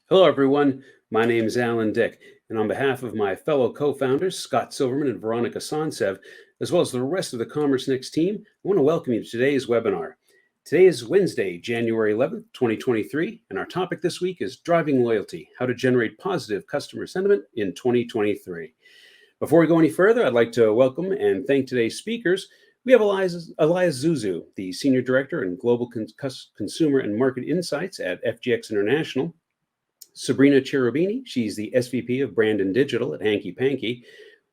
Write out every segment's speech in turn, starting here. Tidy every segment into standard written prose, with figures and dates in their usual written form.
Hello, everyone. My name is Alan Dick, and on behalf of my fellow co-founders, Scott Silverman and Veronica Sonsev, as well as the rest of the Commerce Next team, I want to welcome you to today's webinar. Today is Wednesday, January 11th, 2023, and our topic this week is Driving Loyalty, How to Generate Positive Customer Sentiment in 2023. Before we go any further, I'd like to welcome and thank today's speakers. We have Elias Zuzu, the Senior Director in Global Consumer and Market Insights at FGX International. Sabrina Cherubini, she's the SVP of Brand and Digital at Hanky Panky.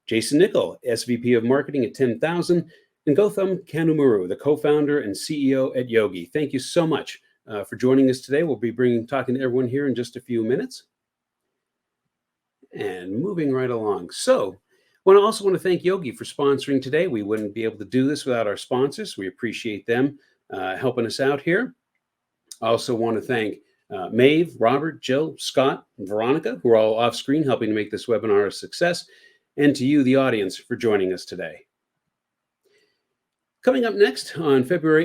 Jason Nickel, SVP of Marketing at 10,000. And Gautam Kanumuru, the co-founder and CEO at Yogi. Thank you so much for joining us today. We'll be talking to everyone here in just a few minutes. And moving right along. So, I also want to thank Yogi for sponsoring today. We wouldn't be able to do this without our sponsors. We appreciate them helping us out here. I also want to thank Maeve, Robert, Jill, Scott, and Veronica, who are all off screen helping to make this webinar a success, and to you, the audience, for joining us today. Coming up next on February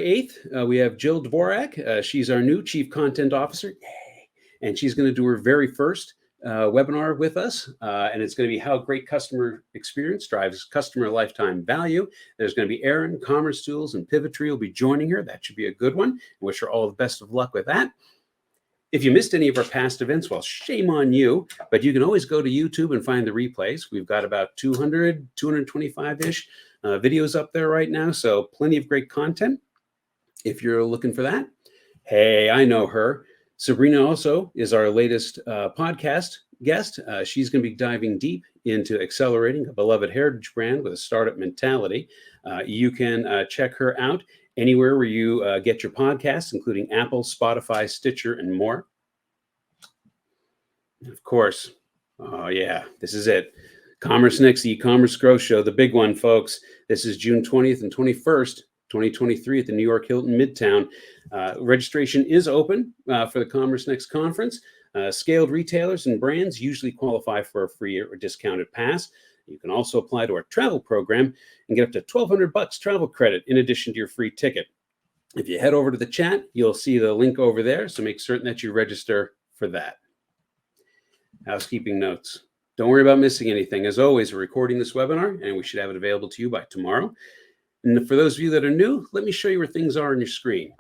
8th, we have Jill Dvorak. She's our new Chief Content Officer. Yay! And she's going to do her very first webinar with us, and it's going to be how great customer experience drives customer lifetime value. There's going to be Erin, Commerce Tools, and Pivotry will be joining her. That should be a good one. I wish her all the best of luck with that. If you missed any of our past events, well, shame on you, but you can always go to YouTube and find the replays. We've got about 225-ish videos up there right now, so plenty of great content if you're looking for that. Hey, I know her. Sabrina also is our latest podcast guest. She's going to be diving deep into accelerating a beloved heritage brand with a startup mentality. You can check her out anywhere where you get your podcasts, including Apple, Spotify, Stitcher, and more. Of course, oh yeah, this is it. Commerce Next e-commerce growth show, the big one, folks. This is June 20th and 21st, 2023 at the New York Hilton Midtown. Registration is open for the Commerce Next conference. Scaled retailers and brands usually qualify for a free or discounted pass. You can also apply to our travel program and get up to $1,200 travel credit in addition to your free ticket. If you head over to the chat, you'll see the link over there, so make certain that you register for that. Housekeeping notes. Don't worry about missing anything. As always, we're recording this webinar, and we should have it available to you by tomorrow. And for those of you that are new, let me show you where things are on your screen.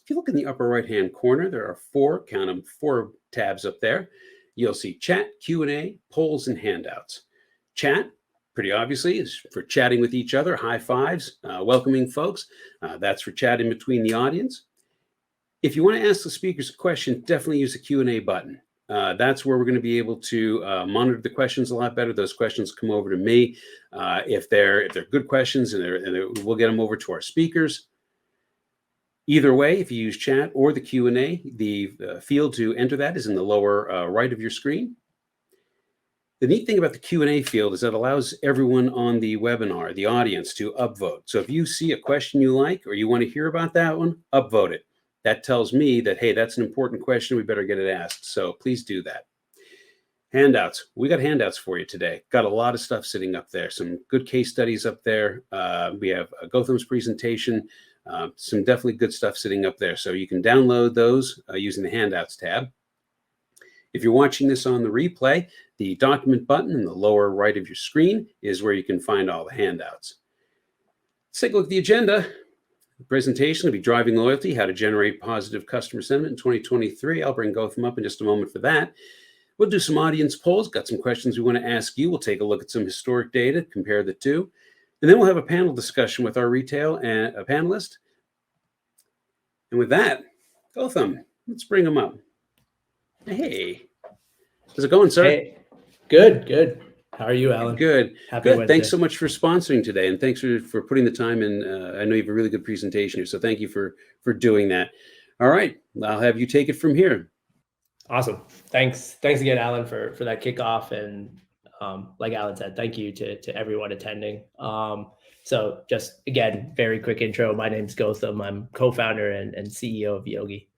If you look in the upper right-hand corner, there are four tabs up there. You'll see chat, Q&A, polls, and handouts. Chat, pretty obviously, is for chatting with each other, high fives, welcoming folks. That's for chatting between the audience. If you want to ask the speakers a question, definitely use the Q&A button. That's where we're going to be able to monitor the questions a lot better. Those questions come over to me. If they're good questions, and we'll get them over to our speakers. Either way, if you use chat or the Q&A, the field to enter that is in the lower right of your screen. The neat thing about the Q&A field is that it allows everyone on the webinar, the audience, to upvote. So if you see a question you like or you want to hear about that one, upvote it. That tells me that, hey, that's an important question. We better get it asked. So please do that. Handouts. We got handouts for you today. Got a lot of stuff sitting up there. Some good case studies up there. We have Gautam's presentation. Some definitely good stuff sitting up there. So you can download those using the handouts tab. If you're watching this on the replay, the document button in the lower right of your screen is where you can find all the handouts. Let's take a look at the agenda. The presentation will be Driving Loyalty, How to Generate Positive Customer Sentiment in 2023. I'll bring Gautam up in just a moment for that. We'll do some audience polls, got some questions we want to ask you. We'll take a look at some historic data, compare the two. And then we'll have a panel discussion with our retail and a panelist. And with that, Gautam, let's bring him up. Hey, how's it going, sir? Hey, good. How are you, Alan? Good. Happy Wednesday. Thanks so much for sponsoring today, and thanks for putting the time in. I know you have a really good presentation here, so thank you for doing that. All right, I'll have you take it from here. Awesome. Thanks again, Alan, for that kickoff, and like Alan said, thank you to everyone attending. So just again, very quick intro. My name's Gautam. I'm co-founder and CEO of Yogi.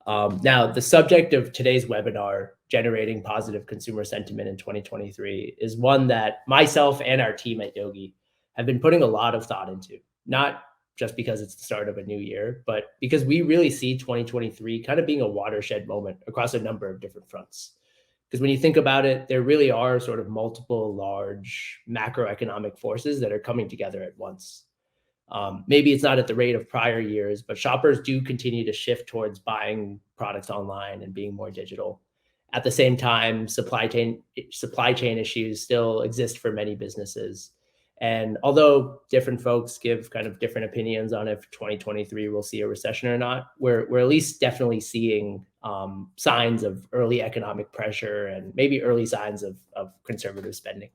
Now, the subject of today's webinar, Generating Positive Consumer Sentiment in 2023, is one that myself and our team at Yogi have been putting a lot of thought into, not just because it's the start of a new year, but because we really see 2023 kind of being a watershed moment across a number of different fronts. Because when you think about it, there really are sort of multiple large macroeconomic forces that are coming together at once. Maybe it's not at the rate of prior years, but shoppers do continue to shift towards buying products online and being more digital. At the same time, supply chain issues still exist for many businesses. And although different folks give kind of different opinions on if 2023 will see a recession or not, we're at least definitely seeing signs of early economic pressure and maybe early signs of conservative spending.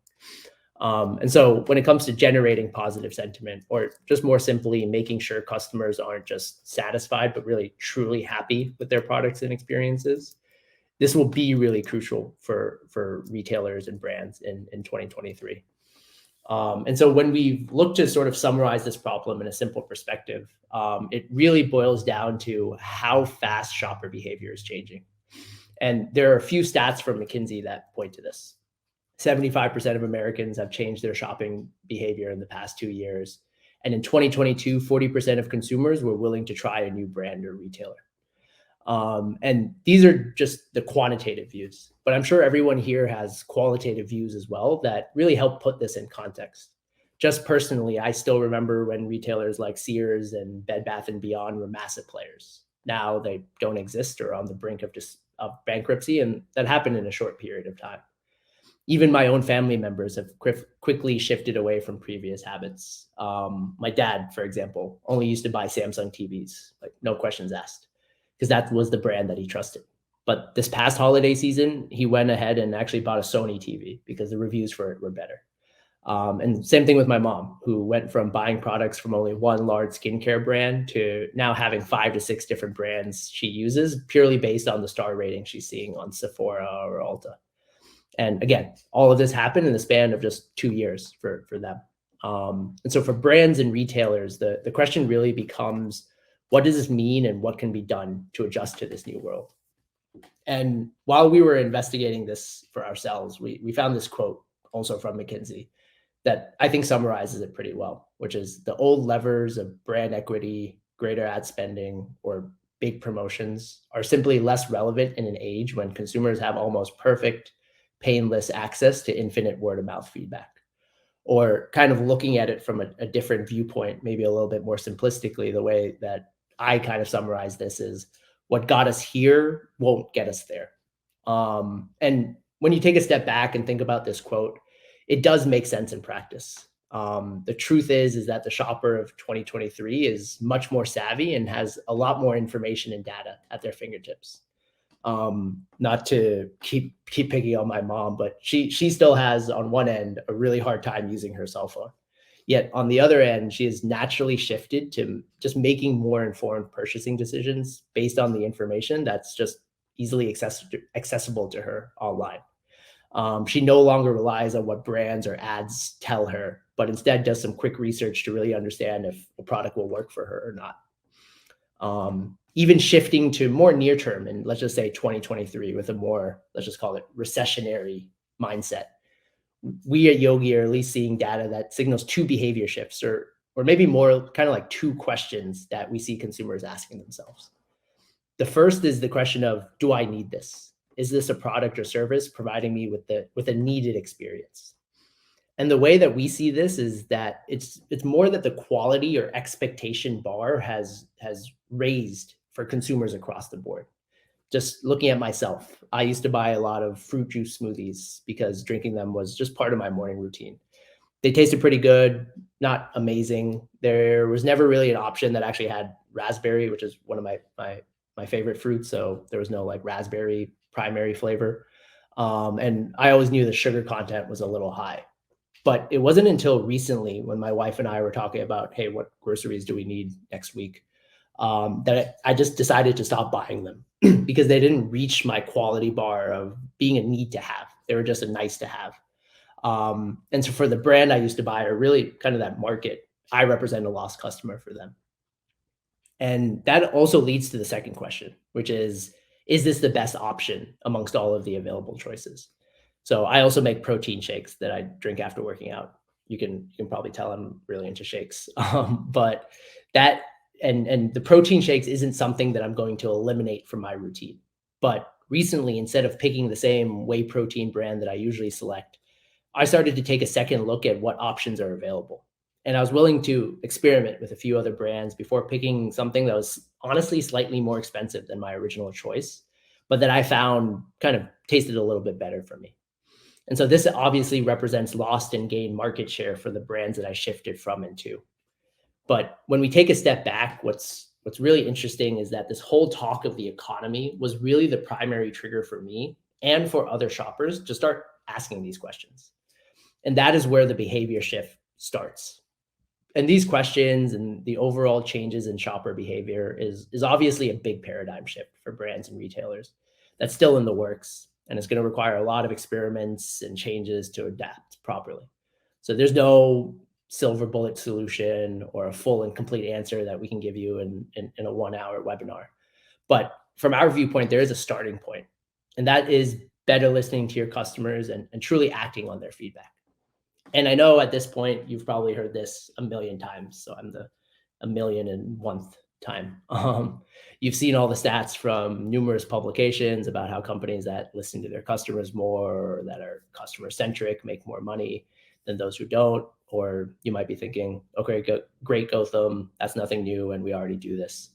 And so when it comes to generating positive sentiment, or just more simply making sure customers aren't just satisfied, but really truly happy with their products and experiences, this will be really crucial for retailers and brands in 2023. And so when we look to sort of summarize this problem in a simple perspective, it really boils down to how fast shopper behavior is changing. And there are a few stats from McKinsey that point to this. 75% of Americans have changed their shopping behavior in the past 2 years. And in 2022, 40% of consumers were willing to try a new brand or retailer. And these are just the quantitative views, but I'm sure everyone here has qualitative views as well that really help put this in context. Just personally, I still remember when retailers like Sears and Bed Bath & Beyond were massive players. Now they don't exist or on the brink of bankruptcy, and that happened in a short period of time. Even my own family members have quickly shifted away from previous habits. My dad, for example, only used to buy Samsung TVs, like no questions asked, because that was the brand that he trusted. But this past holiday season, he went ahead and actually bought a Sony TV because the reviews for it were better. And same thing with my mom, who went from buying products from only one large skincare brand to now having 5 to 6 different brands she uses purely based on the star rating she's seeing on Sephora or Ulta. And again, all of this happened in the span of just 2 years for them. And so for brands and retailers, the question really becomes, what does this mean and what can be done to adjust to this new world? And while we were investigating this for ourselves, we found this quote also from McKinsey that I think summarizes it pretty well, which is the old levers of brand equity, greater ad spending, or big promotions are simply less relevant in an age when consumers have almost perfect, painless access to infinite word of mouth feedback. Or kind of looking at it from a different viewpoint, maybe a little bit more simplistically, the way that I kind of summarize this is what got us here won't get us there. And when you take a step back and think about this quote, it does make sense in practice. The truth is that the shopper of 2023 is much more savvy and has a lot more information and data at their fingertips. Not to keep picking on my mom, but she still has on one end a really hard time using her cell phone. Yet on the other end, she has naturally shifted to just making more informed purchasing decisions based on the information that's just easily accessible to her online. She no longer relies on what brands or ads tell her, but instead does some quick research to really understand if a product will work for her or not. Even shifting to more near term, and let's just say 2023 with a more, let's just call it recessionary mindset. We at Yogi are at least seeing data that signals 2 behavior shifts, or maybe more kind of like 2 questions that we see consumers asking themselves. The first is the question of, do I need this? Is this a product or service providing me with a needed experience? And the way that we see this is that it's more that the quality or expectation bar has raised for consumers across the board. Just looking at myself, I used to buy a lot of fruit juice smoothies because drinking them was just part of my morning routine. They tasted pretty good, not amazing. There was never really an option that actually had raspberry, which is one of my favorite fruits. So there was no like raspberry primary flavor. And I always knew the sugar content was a little high. But it wasn't until recently when my wife and I were talking about, hey, what groceries do we need next week? That I just decided to stop buying them because they didn't reach my quality bar of being a need to have. They were just a nice to have. And so for the brand I used to buy, or really kind of that market, I represent a lost customer for them. And that also leads to the second question, which is this the best option amongst all of the available choices? So I also make protein shakes that I drink after working out. You can probably tell I'm really into shakes. But that and the protein shakes isn't something that I'm going to eliminate from my routine. But recently, instead of picking the same whey protein brand that I usually select, I started to take a second look at what options are available. And I was willing to experiment with a few other brands before picking something that was honestly slightly more expensive than my original choice, but that I found kind of tasted a little bit better for me. And so this obviously represents lost and gained market share for the brands that I shifted from and to. But when we take a step back, what's really interesting is that this whole talk of the economy was really the primary trigger for me and for other shoppers to start asking these questions. And that is where the behavior shift starts. And these questions and the overall changes in shopper behavior is obviously a big paradigm shift for brands and retailers that's still in the works. And it's going to require a lot of experiments and changes to adapt properly. So there's no silver bullet solution or a full and complete answer that we can give you in a 1 hour webinar. But from our viewpoint, there is a starting point, and that is better listening to your customers and truly acting on their feedback. And I know at this point, you've probably heard this a million times. So I'm the 1,000,001th time. You've seen all the stats from numerous publications about how companies that listen to their customers more, or that are customer-centric, make more money than those who don't. Or you might be thinking, okay, great, Gotham, that's nothing new, and we already do this.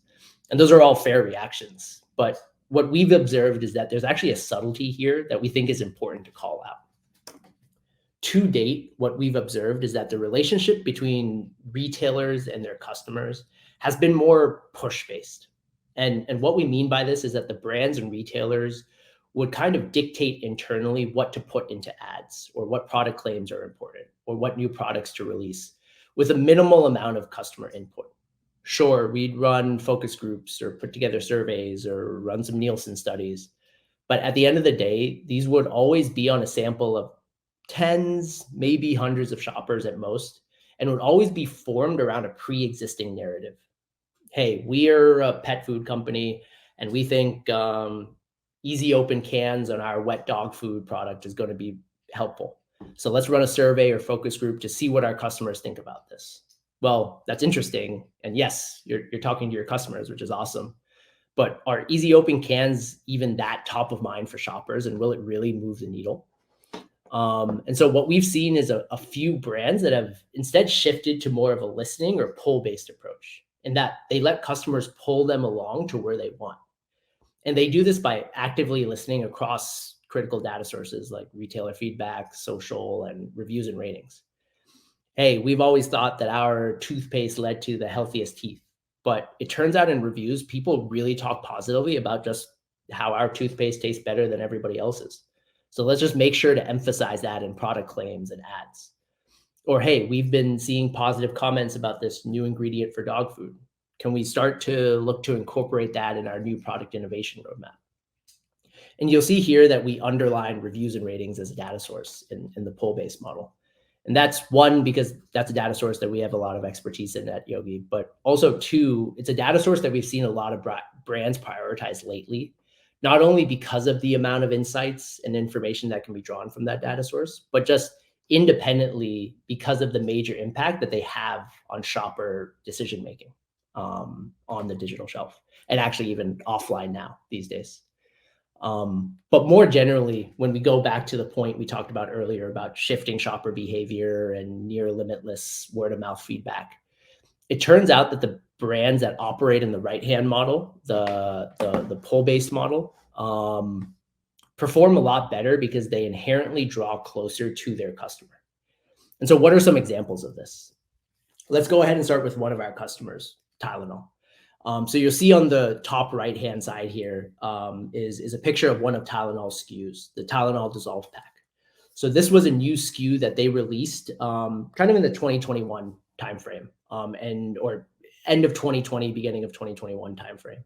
And those are all fair reactions. But what we've observed is that there's actually a subtlety here that we think is important to call out. To date, what we've observed is that the relationship between retailers and their customers has been more push-based. And what we mean by this is that the brands and retailers would kind of dictate internally what to put into ads, or what product claims are important, or what new products to release, with a minimal amount of customer input. Sure, we'd run focus groups or put together surveys or run some Nielsen studies. But at the end of the day, these would always be on a sample of tens, maybe hundreds of shoppers at most, and would always be formed around a pre-existing narrative. Hey, we are a pet food company, and we think easy open cans on our wet dog food product is going to be helpful. So let's run a survey or focus group to see what our customers think about this. Well, that's interesting. And yes, you're talking to your customers, which is awesome. But are easy open cans even that top of mind for shoppers? And will it really move the needle? And so what we've seen is a few brands that have instead shifted to more of a listening or pull-based approach, in that they let customers pull them along to where they want. And they do this by actively listening across critical data sources like retailer feedback, social, and reviews and ratings. Hey, we've always thought that our toothpaste led to the healthiest teeth, but it turns out in reviews, people really talk positively about just how our toothpaste tastes better than everybody else's. So let's just make sure to emphasize that in product claims and ads. Or, hey, we've been seeing positive comments about this new ingredient for dog food. Can we start to look to incorporate that in our new product innovation roadmap? And you'll see here that we underline reviews and ratings as a data source in the pull-based model. And that's one, because that's a data source that we have a lot of expertise in at Yogi, but also two, it's a data source that we've seen a lot of brands prioritize lately, not only because of the amount of insights and information that can be drawn from that data source, but just independently because of the major impact that they have on shopper decision-making on the digital shelf, and actually even offline now these days. But more generally, when we go back to the point we talked about earlier about shifting shopper behavior and near limitless word of mouth feedback, it turns out that the brands that operate in the right-hand model, the pull-based model, perform a lot better because they inherently draw closer to their customer. And so what are some examples of this? Let's go ahead and start with one of our customers, Tylenol. So you'll see on the top right-hand side here is a picture of one of Tylenol's SKUs, the Tylenol Dissolve Pack. So this was a new SKU that they released kind of in the 2021 timeframe, or end of 2020, beginning of 2021 timeframe.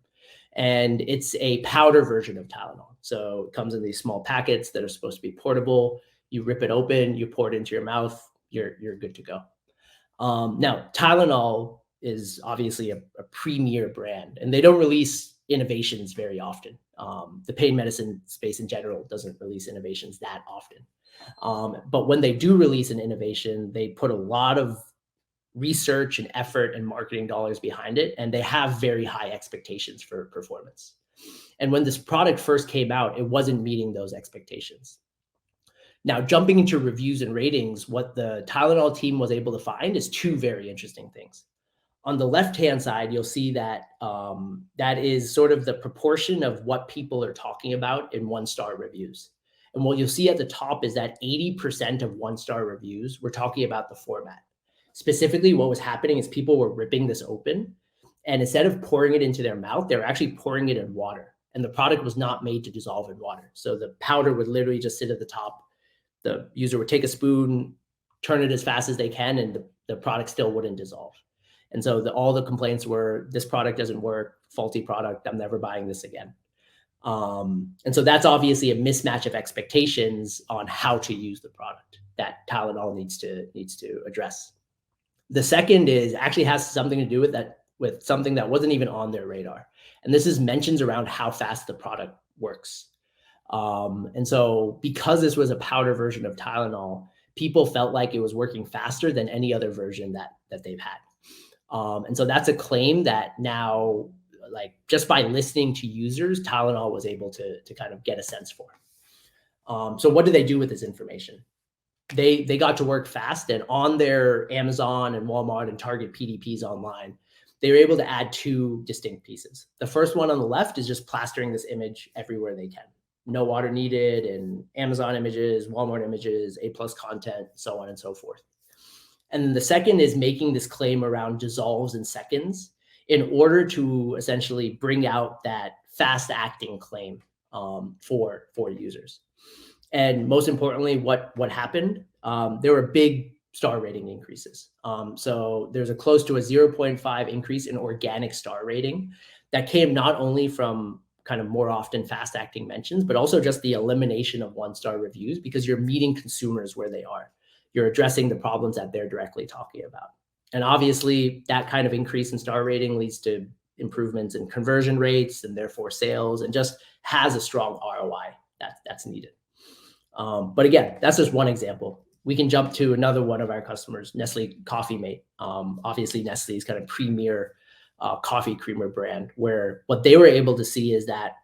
And it's a powder version of Tylenol. So it comes in these small packets that are supposed to be portable. You rip it open, you pour it into your mouth, you're good to go. Now, Tylenol is obviously a premier brand, and they don't release innovations very often. The pain medicine space in general doesn't release innovations that often. But when they do release an innovation, they put a lot of research and effort and marketing dollars behind it, and they have very high expectations for performance. And when this product first came out, it wasn't meeting those expectations. Now, jumping into reviews and ratings, what the Tylenol team was able to find is two very interesting things. On the left-hand side, you'll see that that is sort of the proportion of what people are talking about in one-star reviews. And what you'll see at the top is that 80% of one-star reviews were talking about the format. Specifically, what was happening is people were ripping this open, and instead of pouring it into their mouth, they were actually pouring it in water. And the product was not made to dissolve in water. So the powder would literally just sit at the top. The user would take a spoon, turn it as fast as they can, and the product still wouldn't dissolve. And so all the complaints were, this product doesn't work, faulty product, I'm never buying this again. And so that's obviously a mismatch of expectations on how to use the product that Tylenol needs to address. The second is actually has something to do with something that wasn't even on their radar. And this is mentions around how fast the product works. And so because this was a powder version of Tylenol, people felt like it was working faster than any other version that they've had. And so that's a claim that now, like just by listening to users, Tylenol was able to kind of get a sense for. So what do they do with this information? They got to work fast, and on their Amazon and Walmart and Target PDPs online, they were able to add two distinct pieces. The first one on the left is just plastering this image everywhere they can. No water needed, and Amazon images, Walmart images, A+ content, so on and so forth. And then the second is making this claim around dissolves in seconds in order to essentially bring out that fast acting claim for users. And most importantly, what happened? There were big star rating increases. So there's a close to a 0.5 increase in organic star rating that came not only from kind of more often fast acting mentions, but also just the elimination of one-star reviews, because you're meeting consumers where they are. You're addressing the problems that they're directly talking about. And obviously that kind of increase in star rating leads to improvements in conversion rates and therefore sales, and just has a strong ROI that's needed. But again, that's just one example. We can jump to another one of our customers, Nestle Coffee Mate. Obviously Nestle's kind of premier coffee creamer brand, where what they were able to see is that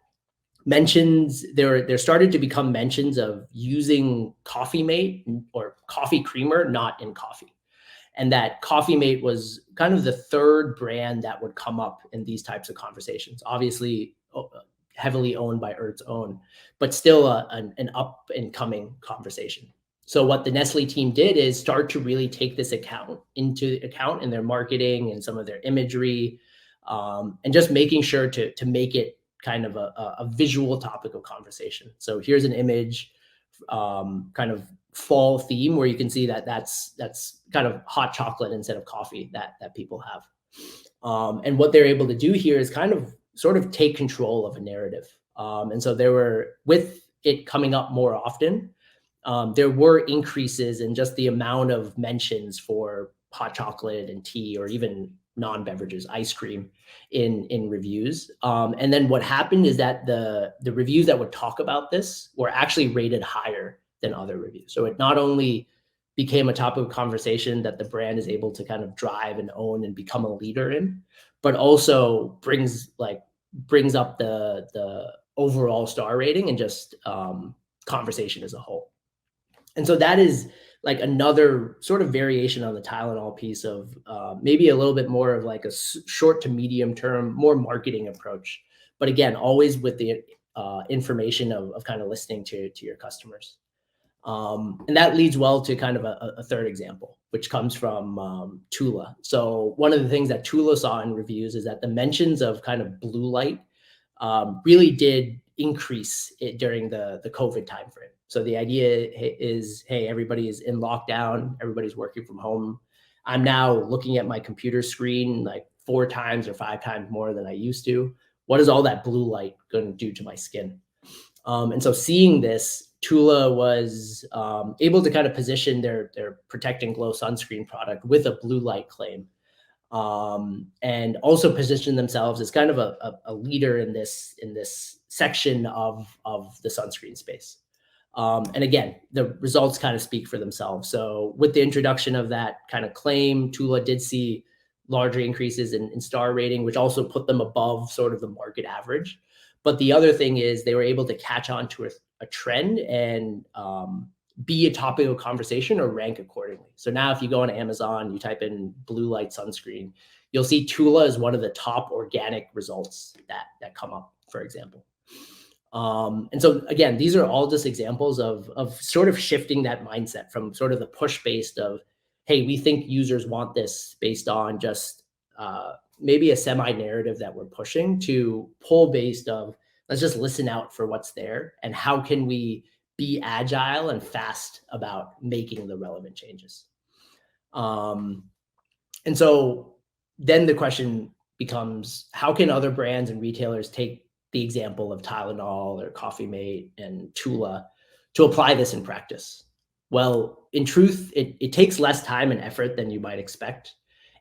mentions, there started to become mentions of using Coffee Mate or coffee creamer not in coffee. And that Coffee Mate was kind of the third brand that would come up in these types of conversations. Obviously heavily owned by Earth's Own, but still an up and coming conversation. So what the Nestle team did is start to really take this into account in their marketing and some of their imagery, and just making sure to make it kind of a visual topic of conversation. So here's an image, kind of fall theme, where you can see that that's kind of hot chocolate instead of coffee that people have. And what they're able to do here is kind of sort of take control of a narrative. And so there were, with it coming up more often, there were increases in just the amount of mentions for hot chocolate and tea, or even non-beverages, ice cream in reviews. And then what happened is that the reviews that would talk about this were actually rated higher than other reviews. So it not only became a topic of conversation that the brand is able to kind of drive and own and become a leader in, but also brings up the overall star rating and just conversation as a whole. And so that is like another sort of variation on the Tylenol piece of maybe a little bit more of like a short to medium term, more marketing approach. But again, always with the information of kind of listening to your customers. And that leads well to kind of a third example, which comes from Tula. So one of the things that Tula saw in reviews is that the mentions of kind of blue light really did increase it during the COVID timeframe. So the idea is, hey, everybody is in lockdown, everybody's working from home. I'm now looking at my computer screen like 4 times or 5 times more than I used to. What is all that blue light going to do to my skin? And so seeing this, Tula was able to kind of position their Protect and Glow sunscreen product with a blue light claim, and also position themselves as kind of a leader in this section of the sunscreen space. And again, the results kind of speak for themselves. So with the introduction of that kind of claim, Tula did see larger increases in star rating, which also put them above sort of the market average. But the other thing is they were able to catch on to a trend and be a topic of conversation or rank accordingly. So now if you go on Amazon, you type in blue light sunscreen, you'll see Tula is one of the top organic results that come up, for example. And so again, these are all just examples of sort of shifting that mindset from sort of the push based of, hey, we think users want this based on just maybe a semi narrative that we're pushing, to pull based of, let's just listen out for what's there and how can we be agile and fast about making the relevant changes. And so then the question becomes, how can other brands and retailers take the example of Tylenol or Coffee Mate and Tula to apply this in practice? Well, in truth, it takes less time and effort than you might expect.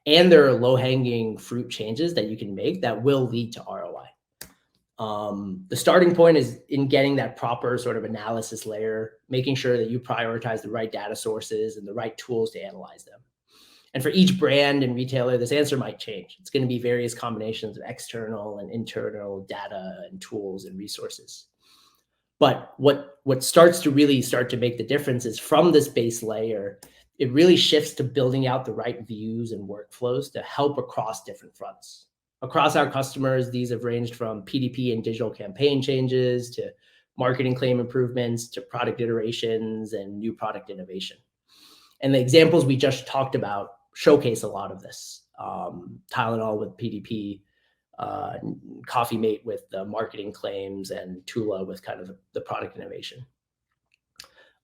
And there are low-hanging fruit changes that you can make that will lead to ROI. The starting point is in getting that proper sort of analysis layer, making sure that you prioritize the right data sources and the right tools to analyze them. And for each brand and retailer, this answer might change. It's going to be various combinations of external and internal data and tools and resources. But what starts to make the difference is from this base layer, it really shifts to building out the right views and workflows to help across different fronts. Across our customers, these have ranged from PDP and digital campaign changes to marketing claim improvements to product iterations and new product innovation. And the examples we just talked about showcase a lot of this. Tylenol with PDP, Coffee Mate with the marketing claims, and Tula with kind of the product innovation.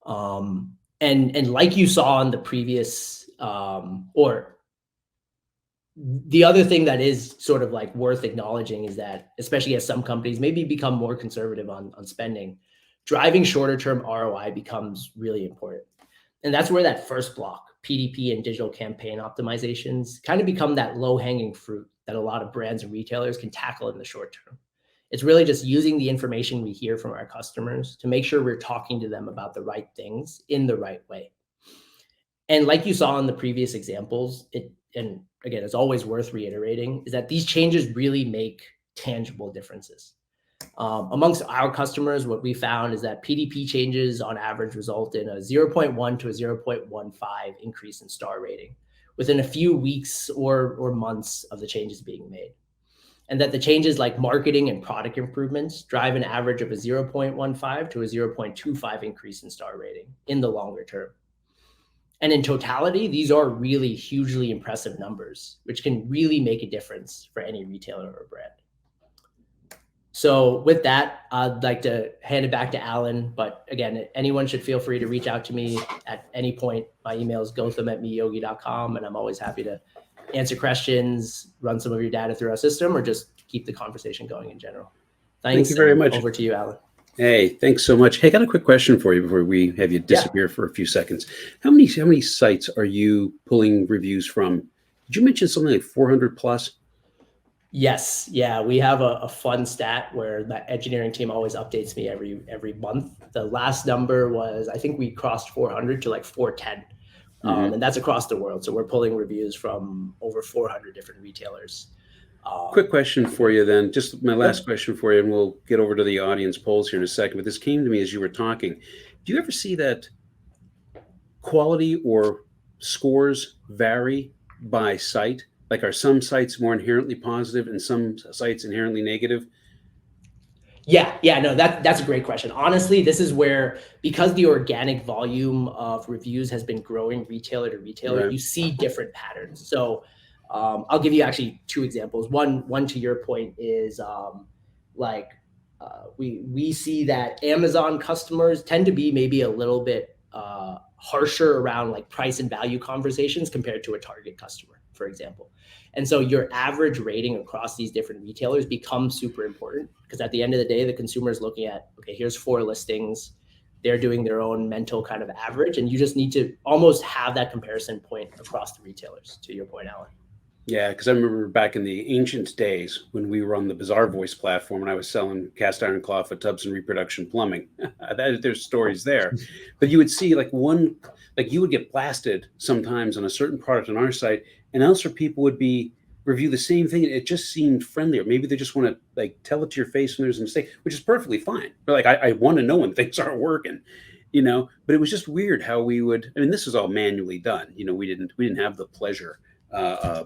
And like you saw in the previous, or the other thing that is sort of like worth acknowledging is that, especially as some companies maybe become more conservative on spending, driving shorter term ROI becomes really important. And that's where that first block, PDP and digital campaign optimizations, kind of become that low-hanging fruit that a lot of brands and retailers can tackle in the short term. It's really just using the information we hear from our customers to make sure we're talking to them about the right things in the right way. And like you saw in the previous examples, and again, it's always worth reiterating, is that these changes really make tangible differences. Amongst our customers, what we found is that PDP changes on average result in a 0.1 to a 0.15 increase in star rating within a few weeks or months of the changes being made. And that the changes like marketing and product improvements drive an average of a 0.15 to a 0.25 increase in star rating in the longer term. And in totality, these are really hugely impressive numbers, which can really make a difference for any retailer or brand. So with that, I'd like to hand it back to Alan. But again, anyone should feel free to reach out to me at any point. My email is gotham@meyogi.com, and I'm always happy to answer questions, run some of your data through our system, or just keep the conversation going in general. Thanks. Thank you very much. Over to you, Alan. Hey, thanks so much. Hey, I got a quick question for you before we have you disappear for a few seconds. How many sites are you pulling reviews from? Did you mention something like 400 plus? Yes. Yeah. We have a fun stat where the engineering team always updates me every month. The last number was, I think we crossed 400 to like 410. And that's across the world. So we're pulling reviews from over 400 different retailers. Quick question for you then, just my last question for you, and we'll get over to the audience polls here in a second. But this came to me as you were talking. Do you ever see that quality or scores vary by site? Like, are some sites more inherently positive and some sites inherently negative? Yeah, no, that's a great question. Honestly, this is where, because the organic volume of reviews has been growing retailer to retailer, right, you see different patterns. So I'll give you actually two examples. One to your point is we see that Amazon customers tend to be maybe a little bit harsher around like price and value conversations compared to a Target customer, for example. And so your average rating across these different retailers becomes super important, because at the end of the day, the consumer is looking at, okay, here's 4 listings. They're doing their own mental kind of average. And you just need to almost have that comparison point across the retailers, to your point, Alan. Yeah, because I remember back in the ancient days when we were on the Bizarre Voice platform and I was selling cast iron clawfoot tubs and reproduction plumbing. There's stories there. But you would see like you would get blasted sometimes on a certain product on our site, and elsewhere people would be review the same thing. And it just seemed friendlier. Maybe they just want to like tell it to your face when there's a mistake, which is perfectly fine. But like I want to know when things aren't working, But it was just weird how we would. I mean, this was all manually done. We didn't have the pleasure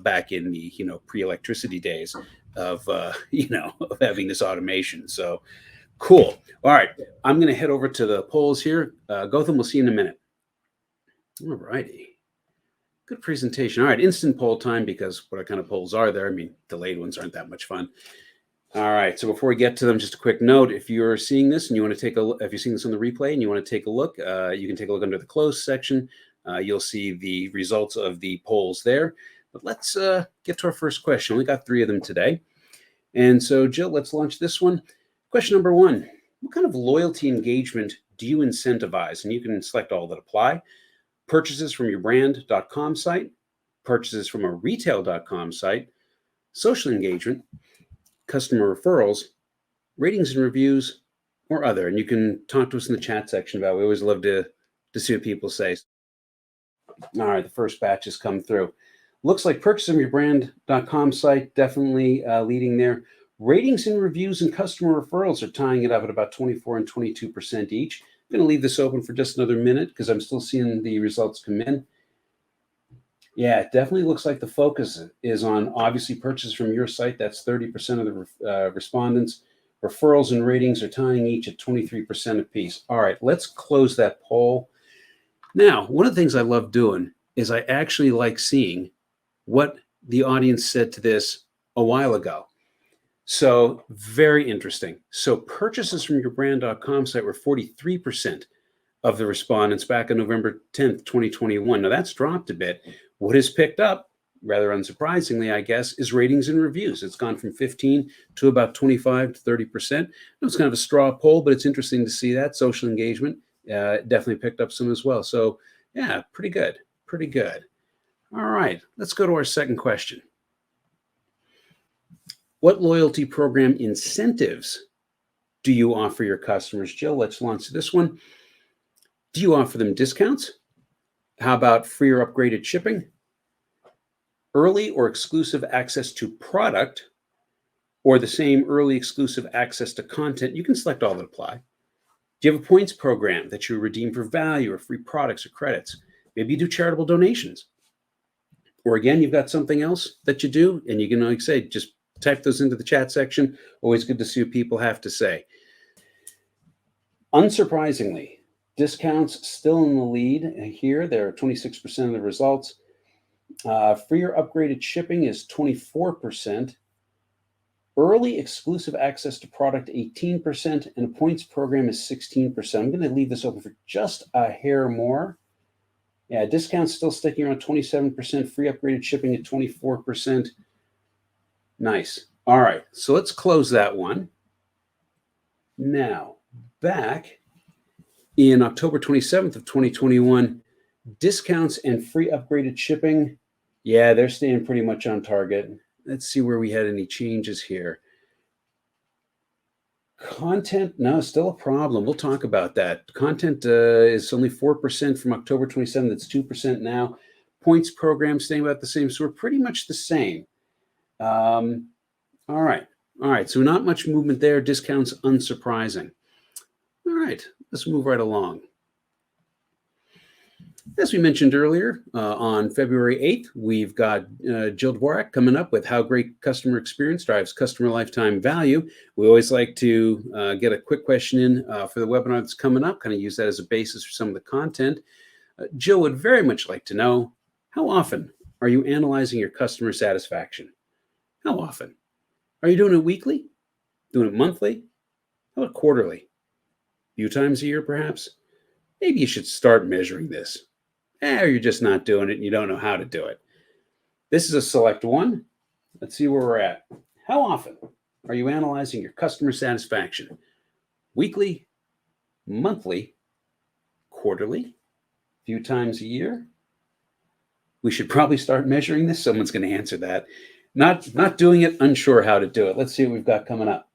back in the pre-electricity days of of having this automation. So cool. All right, I'm going to head over to the polls here. Gotham, we'll see you in a minute. All righty. Good presentation. All right, instant poll time, because what kind of polls are there? I mean, delayed ones aren't that much fun. All right, so before we get to them, just a quick note: if you're seeing this and you want to take a look, if you're seeing this on the replay and you want to take a look, you can take a look under the closed section. You'll see the results of the polls there. But let's get to our first question. Only got 3 of them today. And so, Jill, let's launch this one. Question number 1: what kind of loyalty engagement do you incentivize? And you can select all that apply. Purchases from your brand.com site, purchases from a retail.com site, social engagement, customer referrals, ratings and reviews, or other. And you can talk to us in the chat section about it. We always love to see what people say. All right, the first batch has come through. Looks like purchase from your brand.com site, definitely leading there. Ratings and reviews and customer referrals are tying it up at about 24 and 22% each. I'm going to leave this open for just another minute because I'm still seeing the results come in. Yeah, it definitely looks like the focus is on obviously purchases from your site. That's 30% of the respondents. Referrals and ratings are tying each at 23% apiece. All right, let's close that poll. Now, one of the things I love doing is I actually like seeing what the audience said to this a while ago. So very interesting. So purchases from your brand.com site were 43% of the respondents back on November 10th, 2021. Now that's dropped a bit. What has picked up, rather unsurprisingly, I guess, is ratings and reviews. It's gone from 15 to about 25 to 30%. It's kind of a straw poll, but it's interesting to see that. Social engagement definitely picked up some as well. So yeah, pretty good. Pretty good. All right, let's go to our second question. What loyalty program incentives do you offer your customers? Jill, let's launch this one. Do you offer them discounts? How about free or upgraded shipping? Early or exclusive access to product, or the same early exclusive access to content? You can select all that apply. Do you have a points program that you redeem for value or free products or credits? Maybe you do charitable donations. Or again, you've got something else that you do, and you can, like I say, just type those into the chat section. Always good to see what people have to say. Unsurprisingly, discounts still in the lead here. They're 26% of the results. Free or upgraded shipping is 24%. Early exclusive access to product, 18%. And a points program is 16%. I'm going to leave this open for just a hair more. Yeah, discounts still sticking around 27%. Free upgraded shipping at 24%. Nice. All right, so let's close that one. Now, back in October 27th of 2021, discounts and free upgraded shipping, yeah, they're staying pretty much on target. Let's see where we had any changes here. Content, no, still a problem. We'll talk about that. Content is only 4% from October 27th. That's 2% now. Points program staying about the same. So we're pretty much the same. All right. So not much movement there. Discounts unsurprising. All right. Let's move right along. As we mentioned earlier, on February 8th, we've got Jill Dvorak coming up with how great customer experience drives customer lifetime value. We always like to get a quick question in for the webinar that's coming up, kind of use that as a basis for some of the content. Jill would very much like to know, how often are you analyzing your customer satisfaction? How often? Are you doing it weekly? Doing it monthly? How about quarterly? A few times a year, perhaps? Maybe you should start measuring this. Or you're just not doing it and you don't know how to do it. This is a select one. Let's see where we're at. How often are you analyzing your customer satisfaction? Weekly, monthly, quarterly, a few times a year? We should probably start measuring this. Someone's going to answer that. Not doing it, unsure how to do it. Let's see what we've got coming up.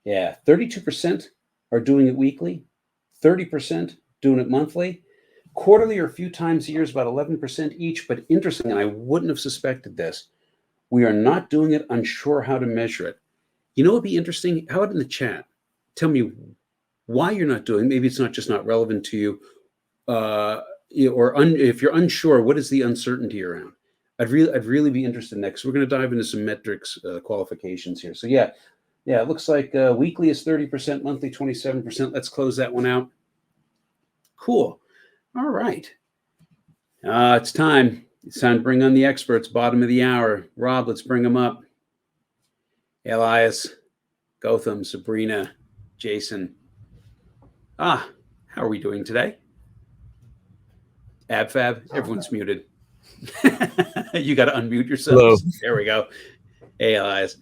Yeah, 32% are doing it weekly, 30% doing it monthly, quarterly or a few times a year is about 11% each. But interesting, and I wouldn't have suspected this, we are not doing it, unsure how to measure it. You know what would be interesting? How about in the chat? Tell me why you're not doing it. Maybe it's not just not relevant to you, if you're unsure, what is the uncertainty around? I'd really be interested in that, because we're going to dive into some metrics qualifications here. So yeah, it looks like weekly is 30%, monthly 27%. Let's close that one out. Cool. All right. It's time. It's time to bring on the experts. Bottom of the hour. Rob, let's bring them up. Elias, Gotham, Sabrina, Jason. How are we doing today? AbFab, everyone's muted. You got to unmute yourself. Hello. There we go. Hey, Elias.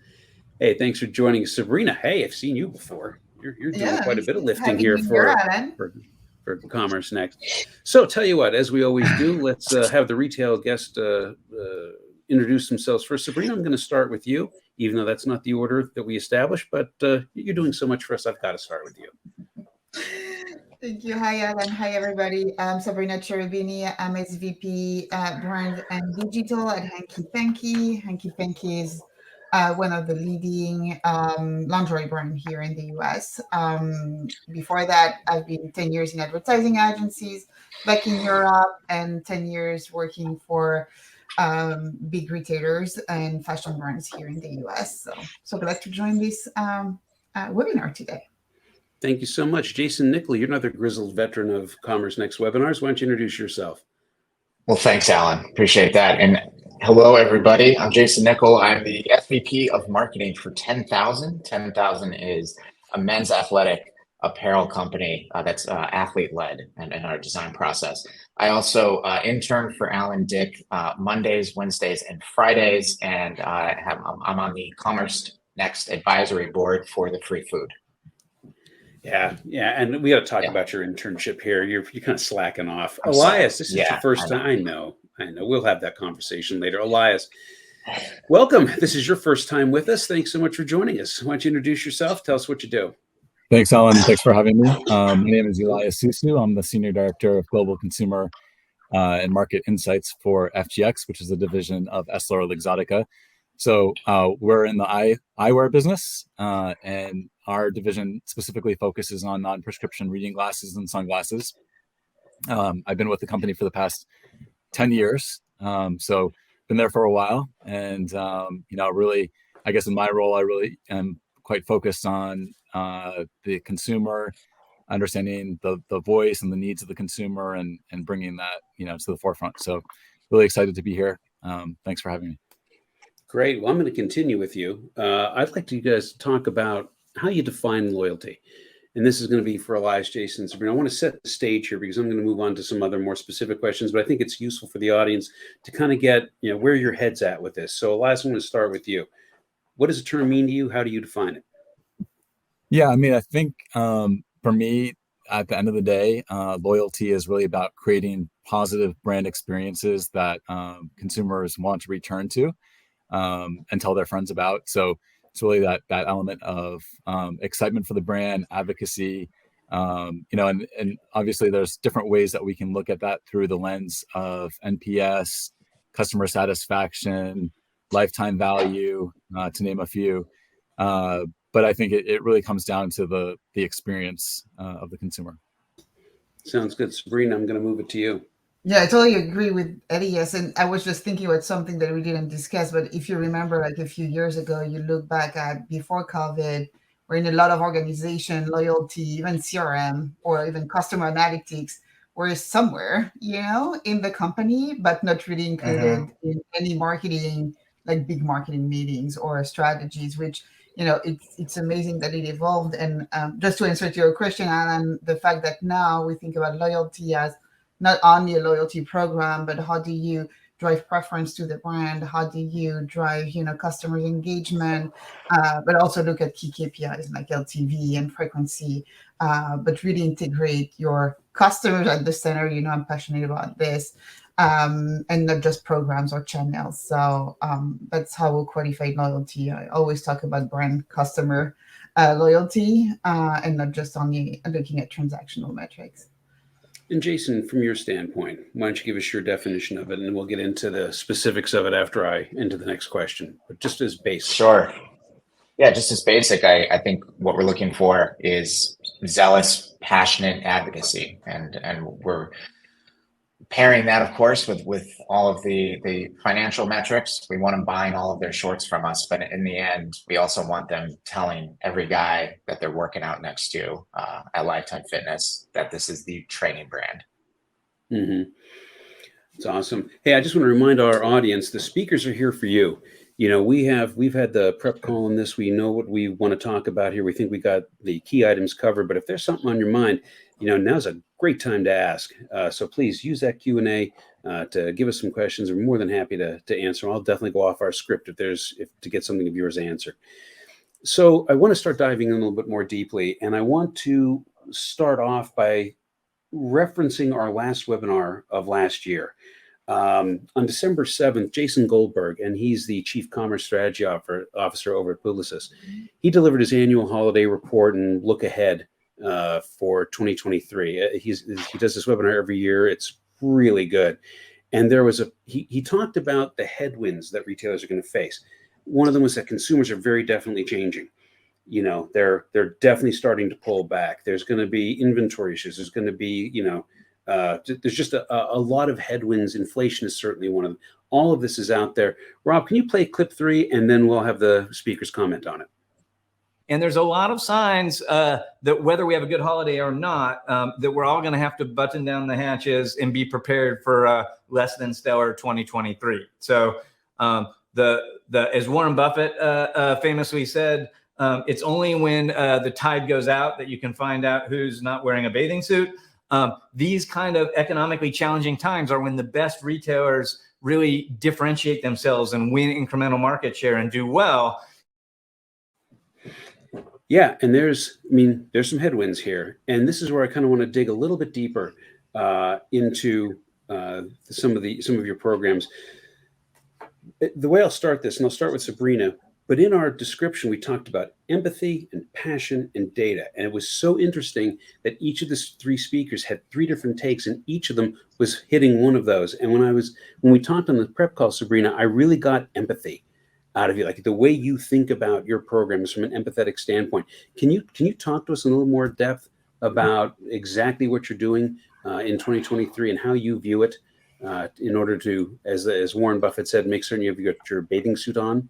Hey, thanks for joining us. Sabrina, hey, I've seen you before. You're doing quite a bit of lifting here for Commerce Next. So tell you what, as we always do, let's have the retail guest introduce themselves first. Sabrina, I'm going to start with you, even though that's not the order that we established, but you're doing so much for us, I've got to start with you. Thank you. Hi, Alan. Hi, everybody. I'm Sabrina Cherubini. I'm SVP Brand and Digital at Hanky Panky. Hanky Panky is one of the leading lingerie brand here in the US. Before that, I've been 10 years in advertising agencies back in Europe and 10 years working for big retailers and fashion brands here in the US. So glad to join this webinar today. Thank you so much. Jason Nickley, you're another grizzled veteran of Commerce Next webinars. Why don't you introduce yourself? Well, thanks, Alan. Appreciate that. And hello, everybody. I'm Jason Nickel. I'm the SVP of Marketing for 10,000. 10,000 is a men's athletic apparel company that's athlete-led in our design process. I also intern for Alan Dick Mondays, Wednesdays, and Fridays, and I'm on the Commerce Next advisory board for the free food. Yeah, and we got to talk about your internship here. You're kind of slacking off. Elias, this is your first time. I know. We'll have that conversation later. Elias, welcome. This is your first time with us. Thanks so much for joining us. Why don't you introduce yourself? Tell us what you do. Thanks, Alan. Thanks for having me. My name is Elias Susu. I'm the Senior Director of Global Consumer and Market Insights for FGX, which is a division of EssilorLuxottica. So we're in the eyewear business, and our division specifically focuses on non-prescription reading glasses and sunglasses. I've been with the company for the past 10 years, so been there for a while. And, really, I guess in my role, I really am quite focused on the consumer, understanding the voice and the needs of the consumer, and bringing that, to the forefront. So really excited to be here. Thanks for having me. Great. Well, I'm going to continue with you. I'd like you guys to talk about how you define loyalty. And this is going to be for Elias, Jason, Sabrina. I want to set the stage here because I'm going to move on to some other more specific questions, but I think it's useful for the audience to kind of get, where your head's at with this. So Elias, I'm going to start with you. What does the term mean to you? How do you define it? Yeah, I think for me, at the end of the day, loyalty is really about creating positive brand experiences that consumers want to return to and tell their friends about. So it's really that element of excitement for the brand, advocacy, and obviously there's different ways that we can look at that through the lens of NPS, customer satisfaction, lifetime value, to name a few. But I think it really comes down to the experience of the consumer. Sounds good. Sabrina, I'm going to move it to you. Yeah, I totally agree with Elias. And I was just thinking about something that we didn't discuss. But if you remember, like a few years ago, you look back at before COVID, where in a lot of organization, loyalty, even CRM, or even customer analytics were somewhere, in the company, but not really included in any marketing, like big marketing meetings or strategies, which, it's amazing that it evolved. And just to answer to your question, Alan, the fact that now we think about loyalty as not only a loyalty program, but how do you drive preference to the brand? How do you drive, customer engagement, but also look at key KPIs like LTV and frequency, but really integrate your customers at the center. I'm passionate about this. and not just programs or channels. So that's how we'll qualify loyalty. I always talk about brand customer loyalty and not just only looking at transactional metrics. And Jason, from your standpoint, why don't you give us your definition of it, and we'll get into the specifics of it after I into the next question. But just as basic. Sure. Yeah, just as basic, I think what we're looking for is zealous, passionate advocacy, and we're pairing that, of course, with all of the financial metrics. We want them buying all of their shorts from us, but in the end, we also want them telling every guy that they're working out next to at Lifetime Fitness that this is the training brand. Mm-hmm. It's awesome. Hey, I just want to remind our audience, the speakers are here for you. You know, we've had the prep call on this. We know what we want to talk about here. We think we got the key items covered, but if there's something on your mind, you know, now's a great time to ask. So please use that Q&A to give us some questions. We're more than happy to answer. I'll definitely go off our script if to get something of yours answered. So I want to start diving in a little bit more deeply, and I want to start off by referencing our last webinar of last year. On December 7th, Jason Goldberg, and he's the Chief Commerce Strategy Officer over at Publicis, he delivered his annual holiday report and look ahead for 2023. He does this webinar every year. It's really good. And there was he talked about the headwinds that retailers are going to face. One of them was that consumers are very definitely changing. You know, they're definitely starting to pull back. There's going to be inventory issues. There's going to be, there's just a lot of headwinds. Inflation is certainly one of them. All of this is out there. Rob, can you play clip 3 and then we'll have the speakers comment on it? And there's a lot of signs that whether we have a good holiday or not, that we're all going to have to button down the hatches and be prepared for a less than stellar 2023. So as Warren Buffett famously said, it's only when the tide goes out that you can find out who's not wearing a bathing suit. These kind of economically challenging times are when the best retailers really differentiate themselves and win incremental market share and do well. Yeah, and there's some headwinds here, and this is where I kind of want to dig a little bit deeper into some of your programs. The way I'll start this, and I'll start with Sabrina, but in our description, we talked about empathy and passion and data. And it was so interesting that each of the 3 speakers had 3 different takes, and each of them was hitting one of those. And when we talked on the prep call, Sabrina, I really got empathy out of you, like the way you think about your programs from an empathetic standpoint. Can you talk to us in a little more depth about exactly what you're doing in 2023 and how you view it in order to, as Warren Buffett said, make certain you've got your bathing suit on?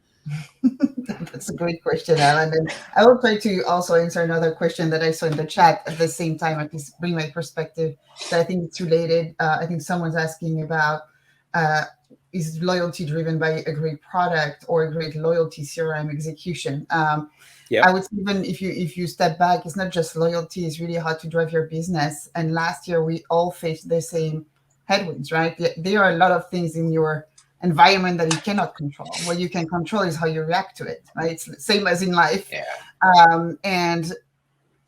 That's a great question, Alan. And I will try to also answer another question that I saw in the chat at the same time, at least bring my perspective. So I think it's related. I think someone's asking about, is loyalty driven by a great product or a great loyalty CRM execution? I would say even if you step back, it's not just loyalty, it's really how to drive your business. And last year, we all faced the same headwinds, right? There are a lot of things in your environment that you cannot control. What you can control is how you react to it, right? It's the same as in life. Yeah. And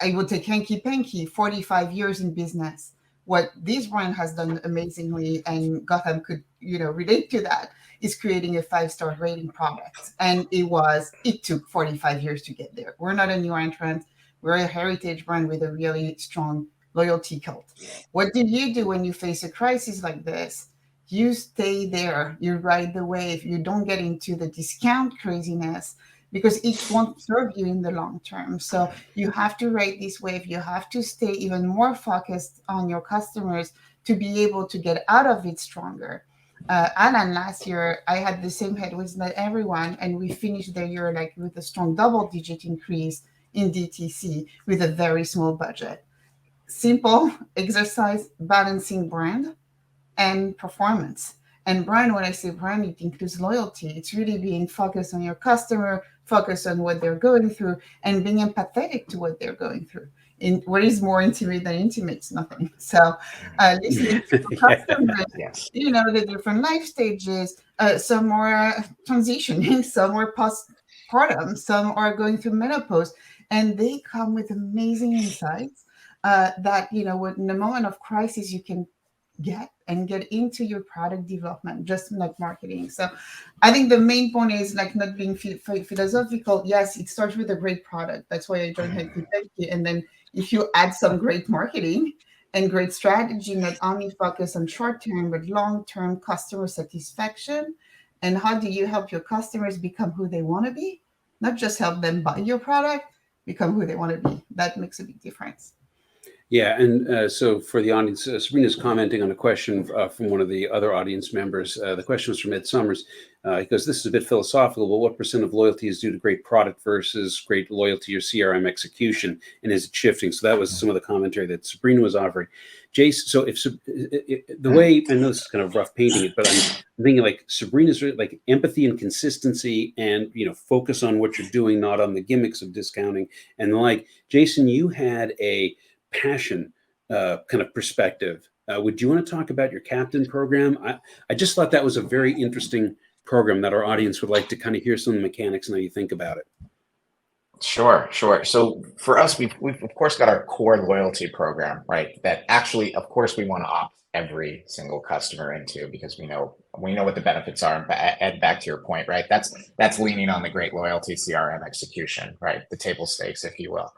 I would take Hanky Panky, 45 years in business. What this brand has done amazingly, and Gotham could, relate to that, is creating a 5-star rating product. And it took 45 years to get there. We're not a new entrant. We're a heritage brand with a really strong loyalty cult. What do you do when you face a crisis like this? You stay there, you ride the wave, you don't get into the discount craziness because it won't serve you in the long term. So you have to ride this wave, you have to stay even more focused on your customers to be able to get out of it stronger. Alan, last year, I had the same headwinds that everyone, and we finished the year with a strong double-digit increase in DTC with a very small budget. Simple exercise, balancing brand and performance. And brand, when I say brand, it includes loyalty. It's really being focused on your customer, focused on what they're going through, and being empathetic to what they're going through. What is more intimate than intimate? It's nothing. So listening to customers, yes. The different life stages, some are transitioning, some are postpartum, some are going through menopause, and they come with amazing insights that, in a moment of crisis, you can get into your product development, just not marketing. So I think the main point is like not being philosophical. Yes, it starts with a great product. That's why I joined Healthy. And then if you add some great marketing and great strategy, not only focus on short-term, but long-term customer satisfaction, and how do you help your customers become who they want to be? Not just help them buy your product, become who they want to be. That makes a big difference. Yeah, and so for the audience, Sabrina's commenting on a question from one of the other audience members. The question was from Ed Summers. He goes, this is a bit philosophical, but what % of loyalty is due to great product versus great loyalty or CRM execution? And is it shifting? So that was some of the commentary that Sabrina was offering. Jace, so if the way, I know this is kind of rough painting it, but I'm thinking like Sabrina's like empathy and consistency and, focus on what you're doing, not on the gimmicks of discounting and the like. Jason, you had a passion kind of perspective. Would you want to talk about your captain program? I just thought that was a very interesting program that our audience would like to kind of hear some of the mechanics and how you think about it. Sure. So for us, we've of course got our core loyalty program, right? That actually, of course, we want to opt every single customer into, because we know what the benefits are. And back to your point, right? That's leaning on the great loyalty CRM execution, right? The table stakes, if you will.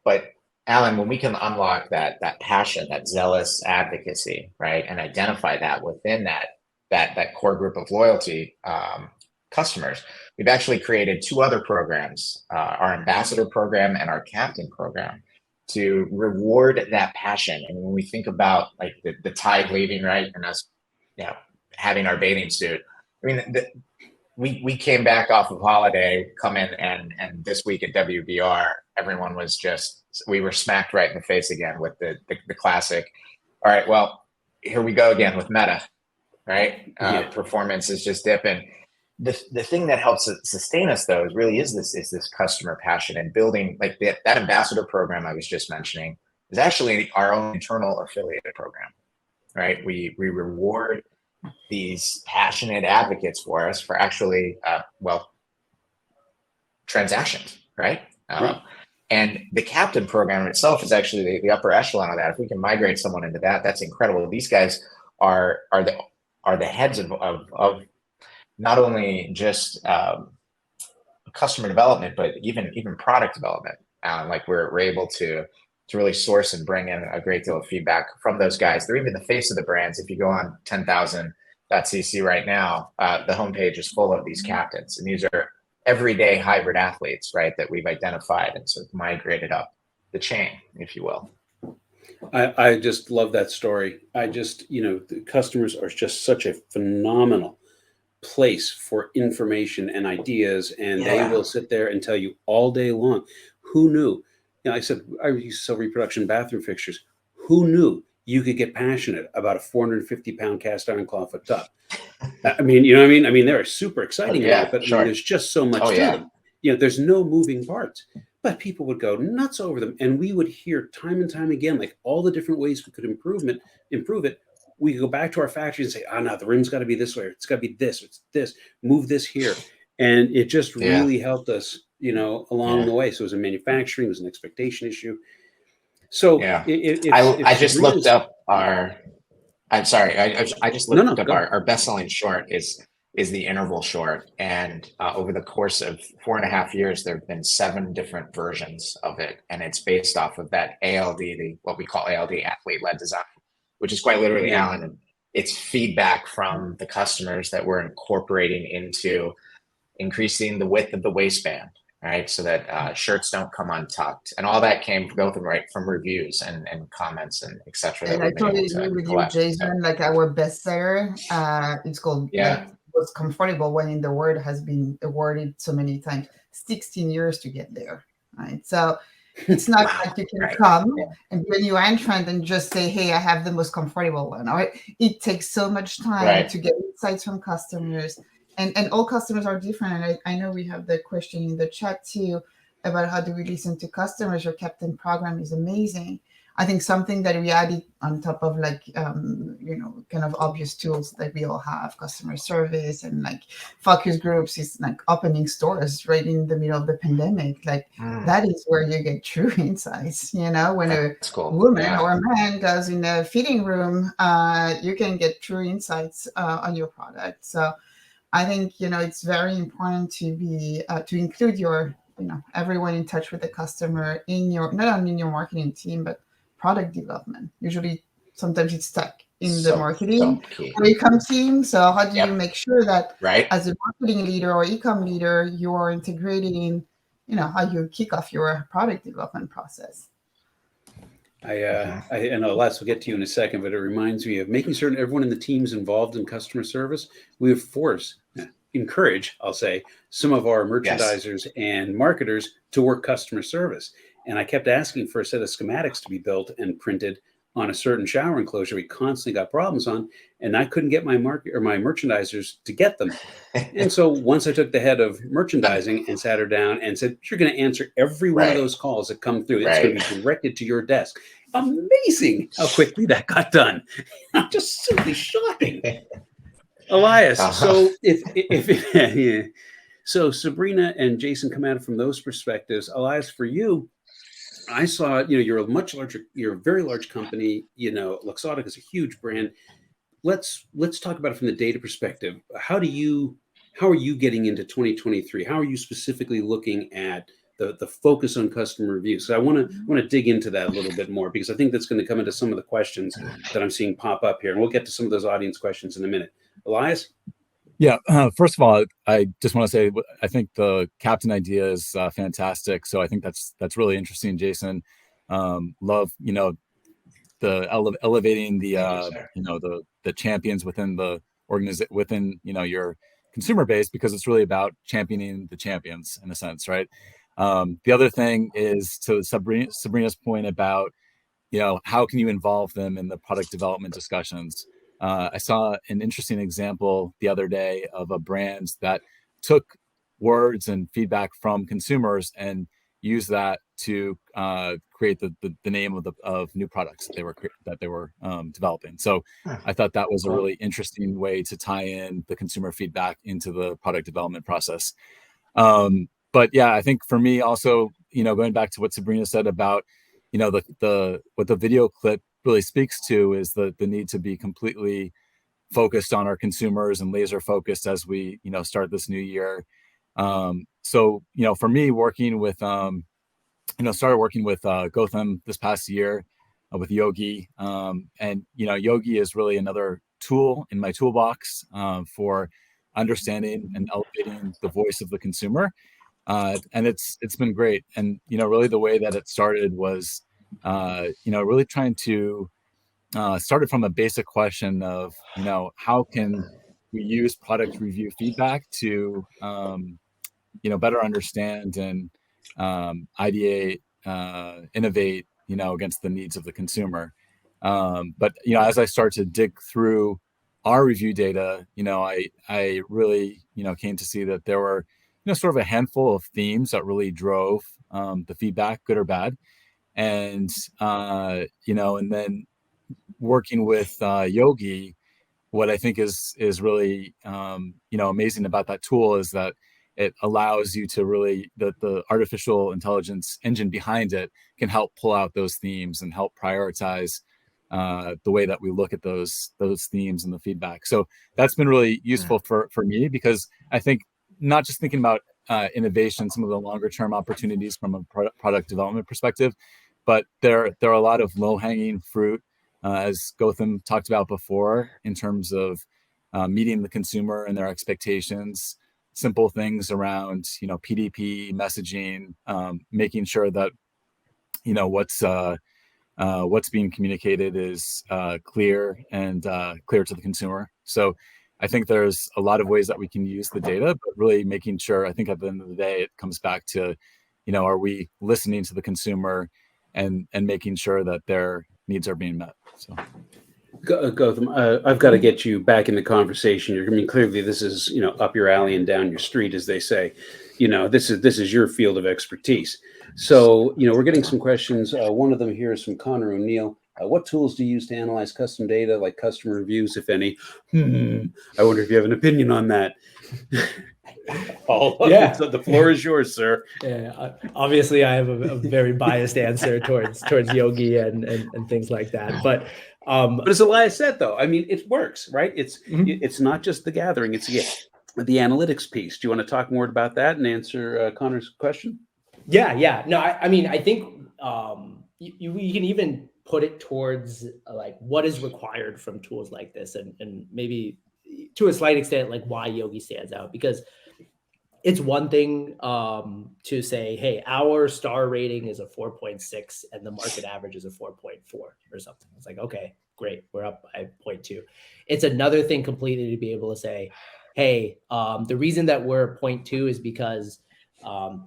But Alan, when we can unlock that passion, that zealous advocacy, right, and identify that within that core group of loyalty customers, we've actually created 2 other programs, our ambassador program and our captain program, to reward that passion. And when we think about like the tide leaving, right, and us, having our bathing suit, I mean, we came back off of holiday, come in, and this week at WBR, everyone was we were smacked right in the face again with the classic. All right, well, here we go again with Meta, right? Performance is just dipping. The thing that helps sustain us though is this customer passion, and building like that ambassador program I was just mentioning is actually our own internal affiliate program, right? We reward these passionate advocates for us for actually transactions, right? And the captain program itself is actually the upper echelon of that. If we can migrate someone into that, that's incredible. These guys are the heads of not only just customer development, but even product development. Like we're able to really source and bring in a great deal of feedback from those guys. They're even the face of the brands. If you go on 10,000.cc right now, the homepage is full of these captains, and these are everyday hybrid athletes, right, that we've identified and sort of migrated up the chain, if you will. I just love that story. The customers are just such a phenomenal place for information and ideas, and they will sit there and tell you all day long. Who knew? I said I used to sell reproduction bathroom fixtures. Who knew you could get passionate about a 450-pound cast iron clawfoot tub? I mean, you know what I mean? I mean, they're super exciting about it, but I mean, there's just so much to them. There's no moving parts, but people would go nuts over them. And we would hear time and time again, like all the different ways we could improve it. We could go back to our factory and say, no, the rim's got to be this way. Or it's got to be this. It's this. Move this here. And it just really helped us, along the way. So it was a manufacturing, it was an expectation issue. So I just looked up our. I'm sorry. I just looked up our best-selling short is the interval short, and over the course of 4.5 years, there have been 7 different versions of it, and it's based off of that ALD, what we call ALD, athlete-led design, which is quite literally, Alan, and it's feedback from the customers that we're incorporating into increasing the width of the waistband, right? So that shirts don't come untucked, and all that came both from reviews and comments and etc. And I totally agree with you, Jason. Like our bestseller, it's called "Was Comfortable When in the World" has been awarded so many times. 16 years to get there, right? So it's not like you can come and be a new entrant and just say, "Hey, I have the most comfortable one." All right, it takes so much time to get insights from customers. And all customers are different. And I know we have the question in the chat too about how do we listen to customers. Your captain program is amazing. I think something that we added on top of like, kind of obvious tools that we all have, customer service and like focus groups, is like opening stores right in the middle of the pandemic. Like that is where you get true insights, when That's cool. woman or a man goes in the fitting room, you can get true insights on your product. So I think, it's very important to be, to include your, everyone in touch with the customer in your, not only in your marketing team, but product development. Usually, sometimes it's stuck in the marketing or e-com team. So how do you make sure that as a marketing leader or e-com leader, you are integrating, how you kick off your product development process? I know Les will get to you in a second, but it reminds me of making certain everyone in the team's involved in customer service. We of course encourage, I'll say, some of our merchandisers and marketers to work customer service. And I kept asking for a set of schematics to be built and printed on a certain shower enclosure we constantly got problems on, and I couldn't get my merchandisers to get them. And so once I took the head of merchandising and sat her down and said, you're going to answer every one of those calls that come through. It's going to be directed to your desk. Amazing how quickly that got done. Just simply shocking. Elias, so so Sabrina and Jason come at it from those perspectives. Elias, for you, I saw, you're a very large company, Luxottica is a huge brand. Let's talk about it from the data perspective. How are you getting into 2023? How are you specifically looking at the focus on customer reviews? So I want to dig into that a little bit more, because I think that's going to come into some of the questions that I'm seeing pop up here. And we'll get to some of those audience questions in a minute. Elias? Yeah. First of all, I just want to say, I think the Captain idea is fantastic. So I think that's really interesting, Jason. Love, the elevating the the champions within the organization, within, your consumer base, because it's really about championing the champions in a sense, right? The other thing is to Sabrina's point about, how can you involve them in the product development discussions? I saw an interesting example the other day of a brand that took words and feedback from consumers and used that to create the name of new products that they were developing. So I thought that was a really interesting way to tie in the consumer feedback into the product development process. But yeah, I think for me also, going back to what Sabrina said about, what the video clip really speaks to is the need to be completely focused on our consumers and laser focused as we, start this new year. So, for me, working with, started working with Gotham this past year with Yogi. And, Yogi is really another tool in my toolbox for understanding and elevating the voice of the consumer. And it's been great. And, really the way that it started was, really trying to started from a basic question of, how can we use product review feedback to, better understand and ideate, innovate, against the needs of the consumer. But, as I start to dig through our review data, I really, came to see that there were, sort of a handful of themes that really drove the feedback, good or bad. And, and then working with Yogi, what I think is really, amazing about that tool is that it allows you to really, the artificial intelligence engine behind it can help pull out those themes and help prioritize the way that we look at those themes and the feedback. So that's been really useful for me, because I think not just thinking about innovation, some of the longer term opportunities from a product development perspective, but there are a lot of low hanging fruit, as Gotham talked about before, in terms of meeting the consumer and their expectations. Simple things around, PDP messaging, making sure that, what's being communicated is clear and clear to the consumer. So I think there's a lot of ways that we can use the data, but really making sure, I think at the end of the day, it comes back to, are we listening to the consumer and making sure that their needs are being met. So. Gotham, I've got to get you back in the conversation. Clearly this is, up your alley and down your street, as they say. This is your field of expertise. So, we're getting some questions. One of them here is from Connor O'Neill. What tools do you use to analyze custom data, like customer reviews, if any? I wonder if you have an opinion on that. Yeah. So the floor is yours, sir. Yeah, obviously I have a very biased answer towards Yogi and things like that. But as Elias said, though, I mean, it works, right? Mhm. It's not just the gathering; it's the analytics piece. Do you want to talk more about that and answer Connor's question? Yeah. No, I mean, I think you can even put it towards like what is required from tools like this, and maybe to a slight extent, like why Yogi stands out, because it's one thing to say, hey, our star rating is a 4.6 and the market average is a 4.4 or something. It's like, okay, great, we're up by 0.2. It's another thing completely to be able to say, hey, the reason that we're 0.2 is because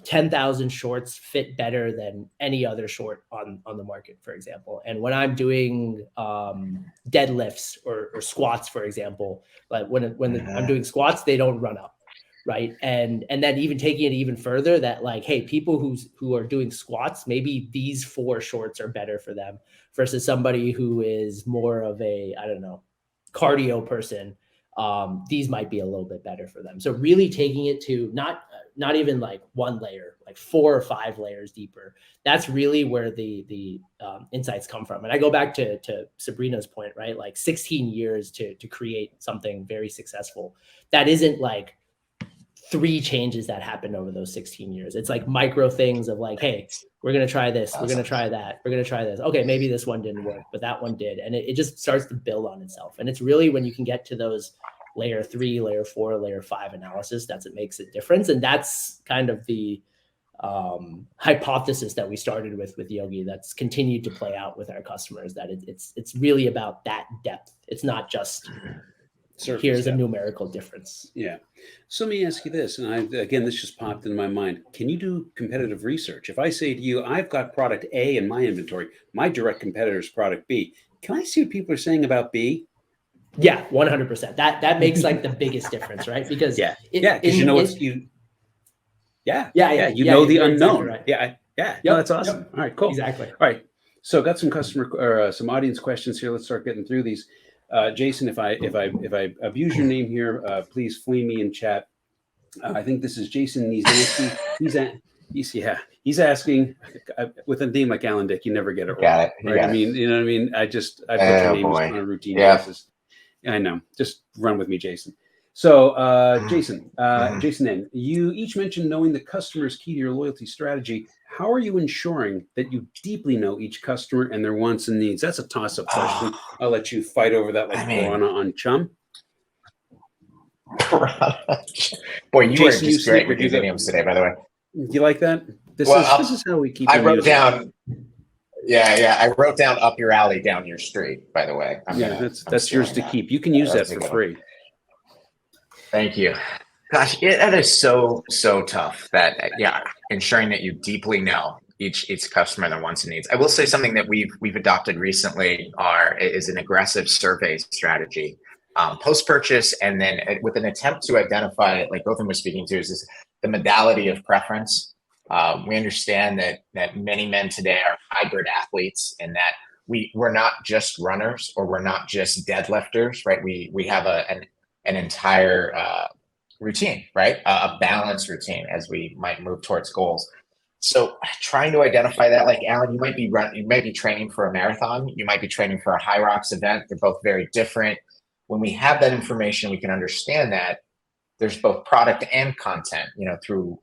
10,000 shorts fit better than any other short on the market, for example. And when I'm doing deadlifts or squats, for example, like I'm doing squats, they don't run up. Right. And then even taking it even further, that like, hey, people who are doing squats, maybe these 4 shorts are better for them versus somebody who is more of a, I don't know, cardio person. These might be a little bit better for them. So really taking it to not even like 1 layer, like 4 or 5 layers deeper. That's really where the insights come from. And I go back to Sabrina's point, right? Like 16 years to create something very successful. That isn't like 3 changes that happened over those 16 years. It's like micro things of like, hey, we're going to try this. We're going to try that. We're going to try this. Okay, maybe this one didn't work, but that one did. And it just starts to build on itself. And it's really when you can get to those layer 3, layer 4, layer 5 analysis, that's what makes a difference. And that's kind of the hypothesis that we started with Yogi that's continued to play out with our customers, that it's really about that depth. It's not just here's a numerical difference. Yeah. So let me ask you this, and again, this just popped in my mind. Can you do competitive research? If I say to you, I've got product A in my inventory, my direct competitor is product B. Can I see what people are saying about B? Yeah, 100%. That makes like the biggest difference, right? Because because you know what's you. Yeah. You know the unknown. Exactly right. Yeah. No, that's awesome. All right, cool. Exactly. All right. So got some customer or some audience questions here. Let's start getting through these. Jason, if I abuse your name here, please flee me in chat. I think this is Jason Nizinski. He's asking with a name like Alan Dick, you never get it wrong. Got it. Right? I mean, you know what I mean? I put your names on a routine basis. I know. Just run with me, Jason. So, Jason N, you each mentioned knowing the customer is key to your loyalty strategy. How are you ensuring that you deeply know each customer and their wants and needs? That's a toss-up question. I'll let you fight over that like Piranha on Chum. Boy, you Jason, were just great with these idioms today, by the way. Do you like that? This is how we keep. I wrote down. Yeah. I wrote down up your alley, down your street. By the way. That's yours to keep. You can use that for free. Thank you. Gosh, that is so tough. That ensuring that you deeply know each customer and their wants and needs. I will say something that we've adopted recently is an aggressive survey strategy, post purchase, and then with an attempt to identify, like both of them were speaking to, is the modality of preference. We understand that many men today are hybrid athletes, and that we're not just runners or we're not just deadlifters, right? We have an entire routine, right? A balanced routine as we might move towards goals. So trying to identify that, like Alan, you might be training for a marathon, you might be training for a high rocks event. They're both very different. When we have that information, we can understand that there's both product and content, through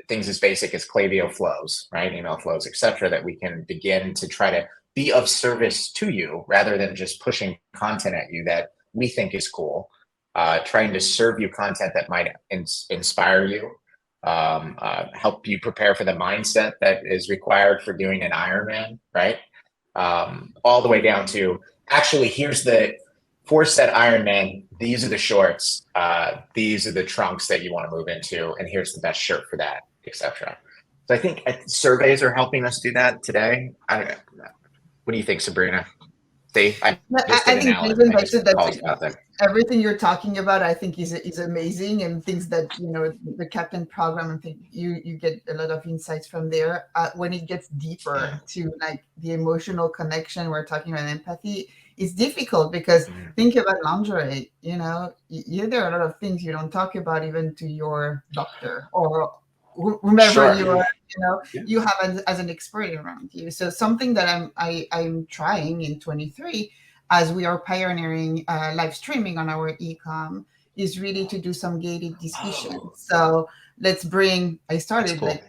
things as basic as Klaviyo flows, right? Email flows, etc., that we can begin to try to be of service to you rather than just pushing content at you that we think is cool. Trying to serve you content that might inspire you, help you prepare for the mindset that is required for doing an Ironman, right? All the way down to actually, here's the 4-set Ironman. These are the shorts. These are the trunks that you want to move into, and here's the best shirt for that, etc. So I think surveys are helping us do that today. I don't know. What do you think, Sabrina? See, I No, just did I an think Alan. Jason I just mentioned that called nothing. everything you're talking about, I think is amazing, and things that the Captain program, I think you get a lot of insights from there. When it gets deeper to like the emotional connection, we're talking about empathy. It's difficult because think about lingerie. There are a lot of things you don't talk about even to your doctor or whomever Sure. you are. Yeah. You have as an expert around you. So something that I'm trying in 23, as we are pioneering live streaming on our ecom, is really to do some gated discussion. So let's bring. I started cool.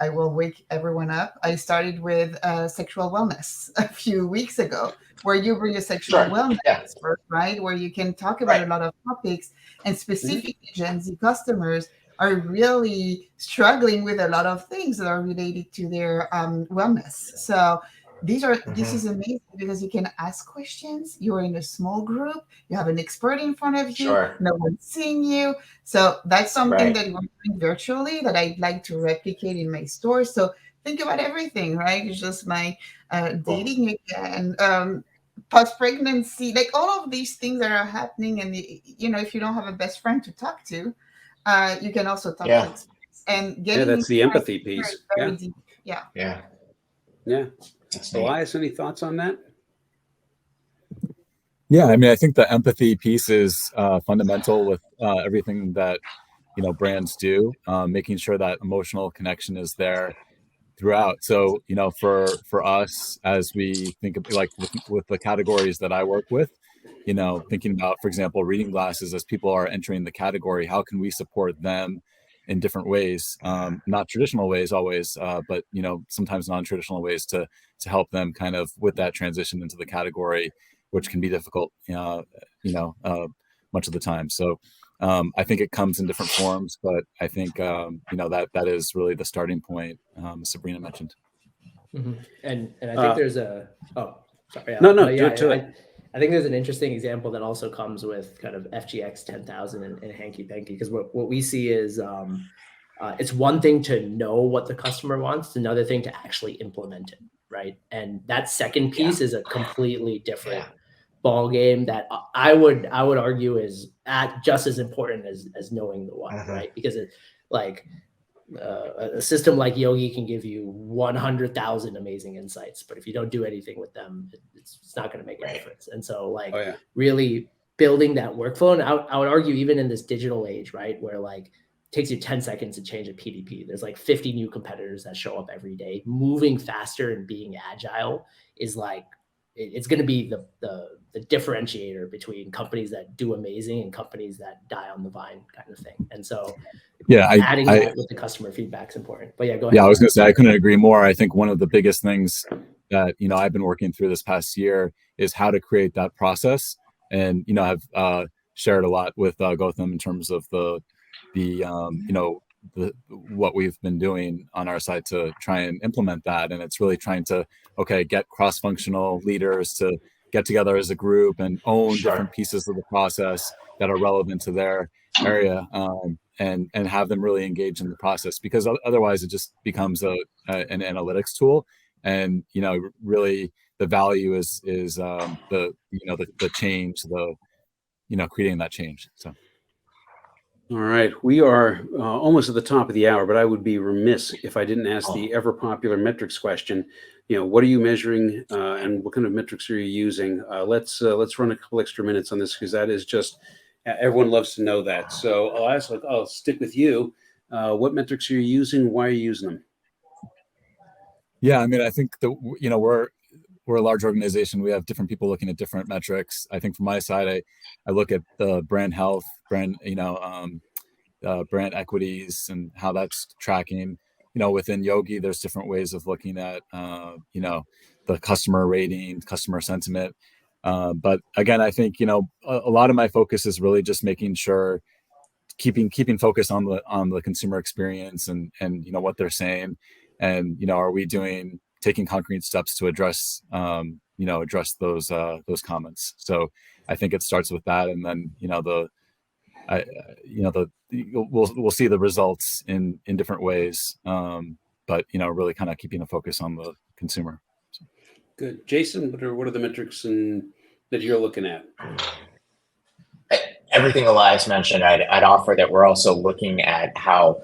I will wake everyone up. I started with sexual wellness a few weeks ago, where you bring a sexual wellness expert, right? Where you can talk about a lot of topics, and specifically Gen Z customers are really struggling with a lot of things that are related to their wellness. So this is amazing because you can ask questions. You're in a small group. You have an expert in front of you. Sure. No one's seeing you. So that's something that we're doing virtually that I'd like to replicate in my store. So think about everything, right? It's just my dating again, post-pregnancy, like all of these things that are happening. And, if you don't have a best friend to talk to, you can also talk to experts. And getting that's the empathy piece. very deep. Yeah. Elias, any thoughts on that? Yeah, I mean, I think the empathy piece is fundamental with everything that brands do, making sure that emotional connection is there throughout. So for us, as we think of like with the categories that I work with, thinking about, for example, reading glasses, as people are entering the category, how can we support them in different ways, not traditional ways always, but sometimes non-traditional ways to help them kind of with that transition into the category, which can be difficult, much of the time. So I think it comes in different forms, but I think that is really the starting point, Sabrina mentioned. And I think there's a sorry, no yeah, do it. I think there's an interesting example that also comes with kind of FGX 10,000 and hanky panky, because what we see is it's one thing to know what the customer wants, it's another thing to actually implement it, right? And that second piece is a completely different ball game that I would argue is just as important as knowing the what, right? Because it's like a system like Yogi can give you 100,000 amazing insights, but if you don't do anything with them, it's not going to make a difference. And so really building that workflow, and I would argue even in this digital age, right, where like it takes you 10 seconds to change a PDP, there's like 50 new competitors that show up every day. Moving faster and being agile is like, it's going to be the differentiator between companies that do amazing and companies that die on the vine, kind of thing. And so adding that with the customer feedback is important. But go ahead. Yeah, I was going to say, I couldn't agree more. I think one of the biggest things that I've been working through this past year is how to create that process. And I've shared a lot with Gautam in terms of the what we've been doing on our side to try and implement that. And it's really trying to get cross-functional leaders to get together as a group and own different pieces of the process that are relevant to their area, and have them really engage in the process, because otherwise it just becomes an analytics tool. And really the value is the change, creating that change. So All right, we are almost at the top of the hour, but I would be remiss if I didn't ask the ever popular metrics question. What are you measuring, and what kind of metrics are you using? Let's run a couple extra minutes on this, because that is just everyone loves to know that. So I'll stick with you. What metrics are you using? Why are you using them? Yeah, I mean, I think we're a large organization. We have different people looking at different metrics. I think from my side, I look at the brand health, brand equities, and how that's tracking. Within Yogi, there's different ways of looking at the customer rating, customer sentiment. But again, I think a lot of my focus is really just making sure keeping focus on the consumer experience and what they're saying, and are we taking concrete steps to address those comments. So I think it starts with that, and then we'll see the results in different ways, but really kind of keeping a focus on the consumer. Good. Jason, what are the metrics that you're looking at? Everything Elias mentioned, I'd offer that we're also looking at how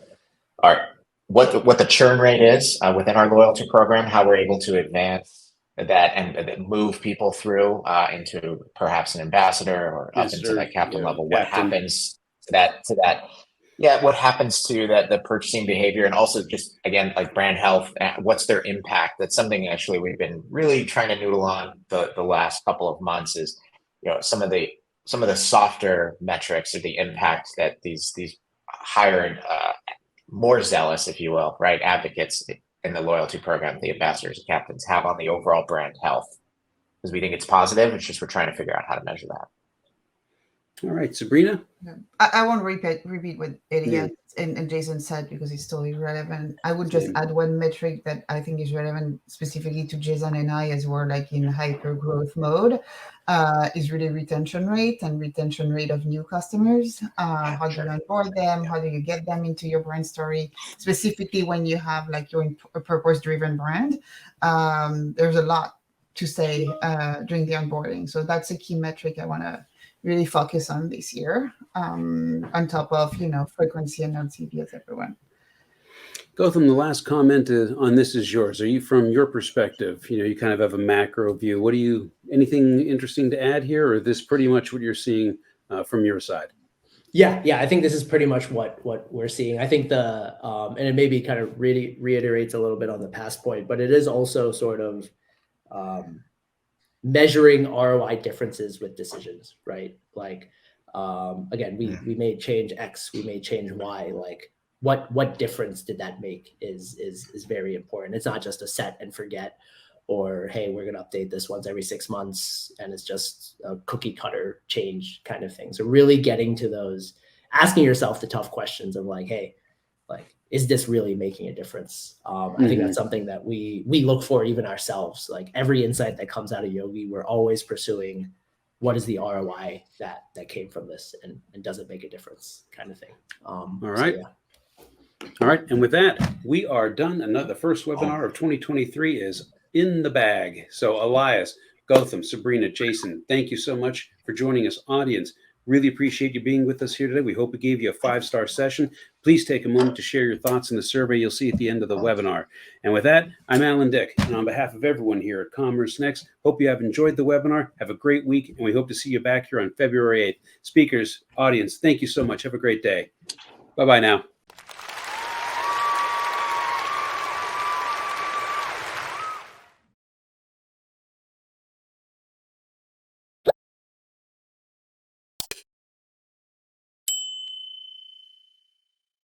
what the churn rate is within our loyalty program, how we're able to advance that and move people through into perhaps an ambassador or up into that captain level. What happens to that? Yeah, what happens to the purchasing behavior, and also just again like brand health? What's their impact? That's something actually we've been really trying to noodle on the last couple of months. Is some of the softer metrics or the impact that these higher more zealous, if you will, right, advocates in the loyalty program, the ambassadors and captains have on the overall brand health, because we think it's positive. It's just we're trying to figure out how to measure that. All right, Sabrina. I won't repeat what Eddie and Jason said because it's totally relevant. I would just add one metric that I think is relevant specifically to Jason and I, as we're like in hyper growth mode, is really retention rate of new customers. How do you onboard them? How do you get them into your brand story? Specifically when you have like your purpose-driven brand, there's a lot to say during the onboarding. So that's a key metric I want to really focus on this year, on top of frequency and LTV as everyone. Gautam, the last comment on this is yours. Are you, from your perspective, you kind of have a macro view. Anything interesting to add here, or this pretty much what you're seeing from your side? Yeah, I think this is pretty much what we're seeing. I think and it maybe kind of really reiterates a little bit on the past point, but it is also sort of measuring ROI differences with decisions, right? Like, again, we made change X, we made change Y. Like, what difference did that make is very important. It's not just a set and forget, or hey, we're gonna update this once every 6 months, and it's just a cookie cutter change kind of thing. So really getting to those, asking yourself the tough questions of like, hey, like, is this really making a difference? I think that's something that we look for even ourselves. Like every insight that comes out of Yogi, we're always pursuing what is the ROI that came from this, and does it make a difference kind of thing. All right. So, yeah. All right. And with that, we are done. The first webinar of 2023 is in the bag. So Elias, Gautam, Sabrina, Jason, thank you so much for joining us. Audience, really appreciate you being with us here today. We hope we gave you a 5-star session. Please take a moment to share your thoughts in the survey you'll see at the end of the webinar. And with that, I'm Alan Dick. And on behalf of everyone here at Commerce Next, hope you have enjoyed the webinar. Have a great week. And we hope to see you back here on February 8th. Speakers, audience, thank you so much. Have a great day. Bye-bye now.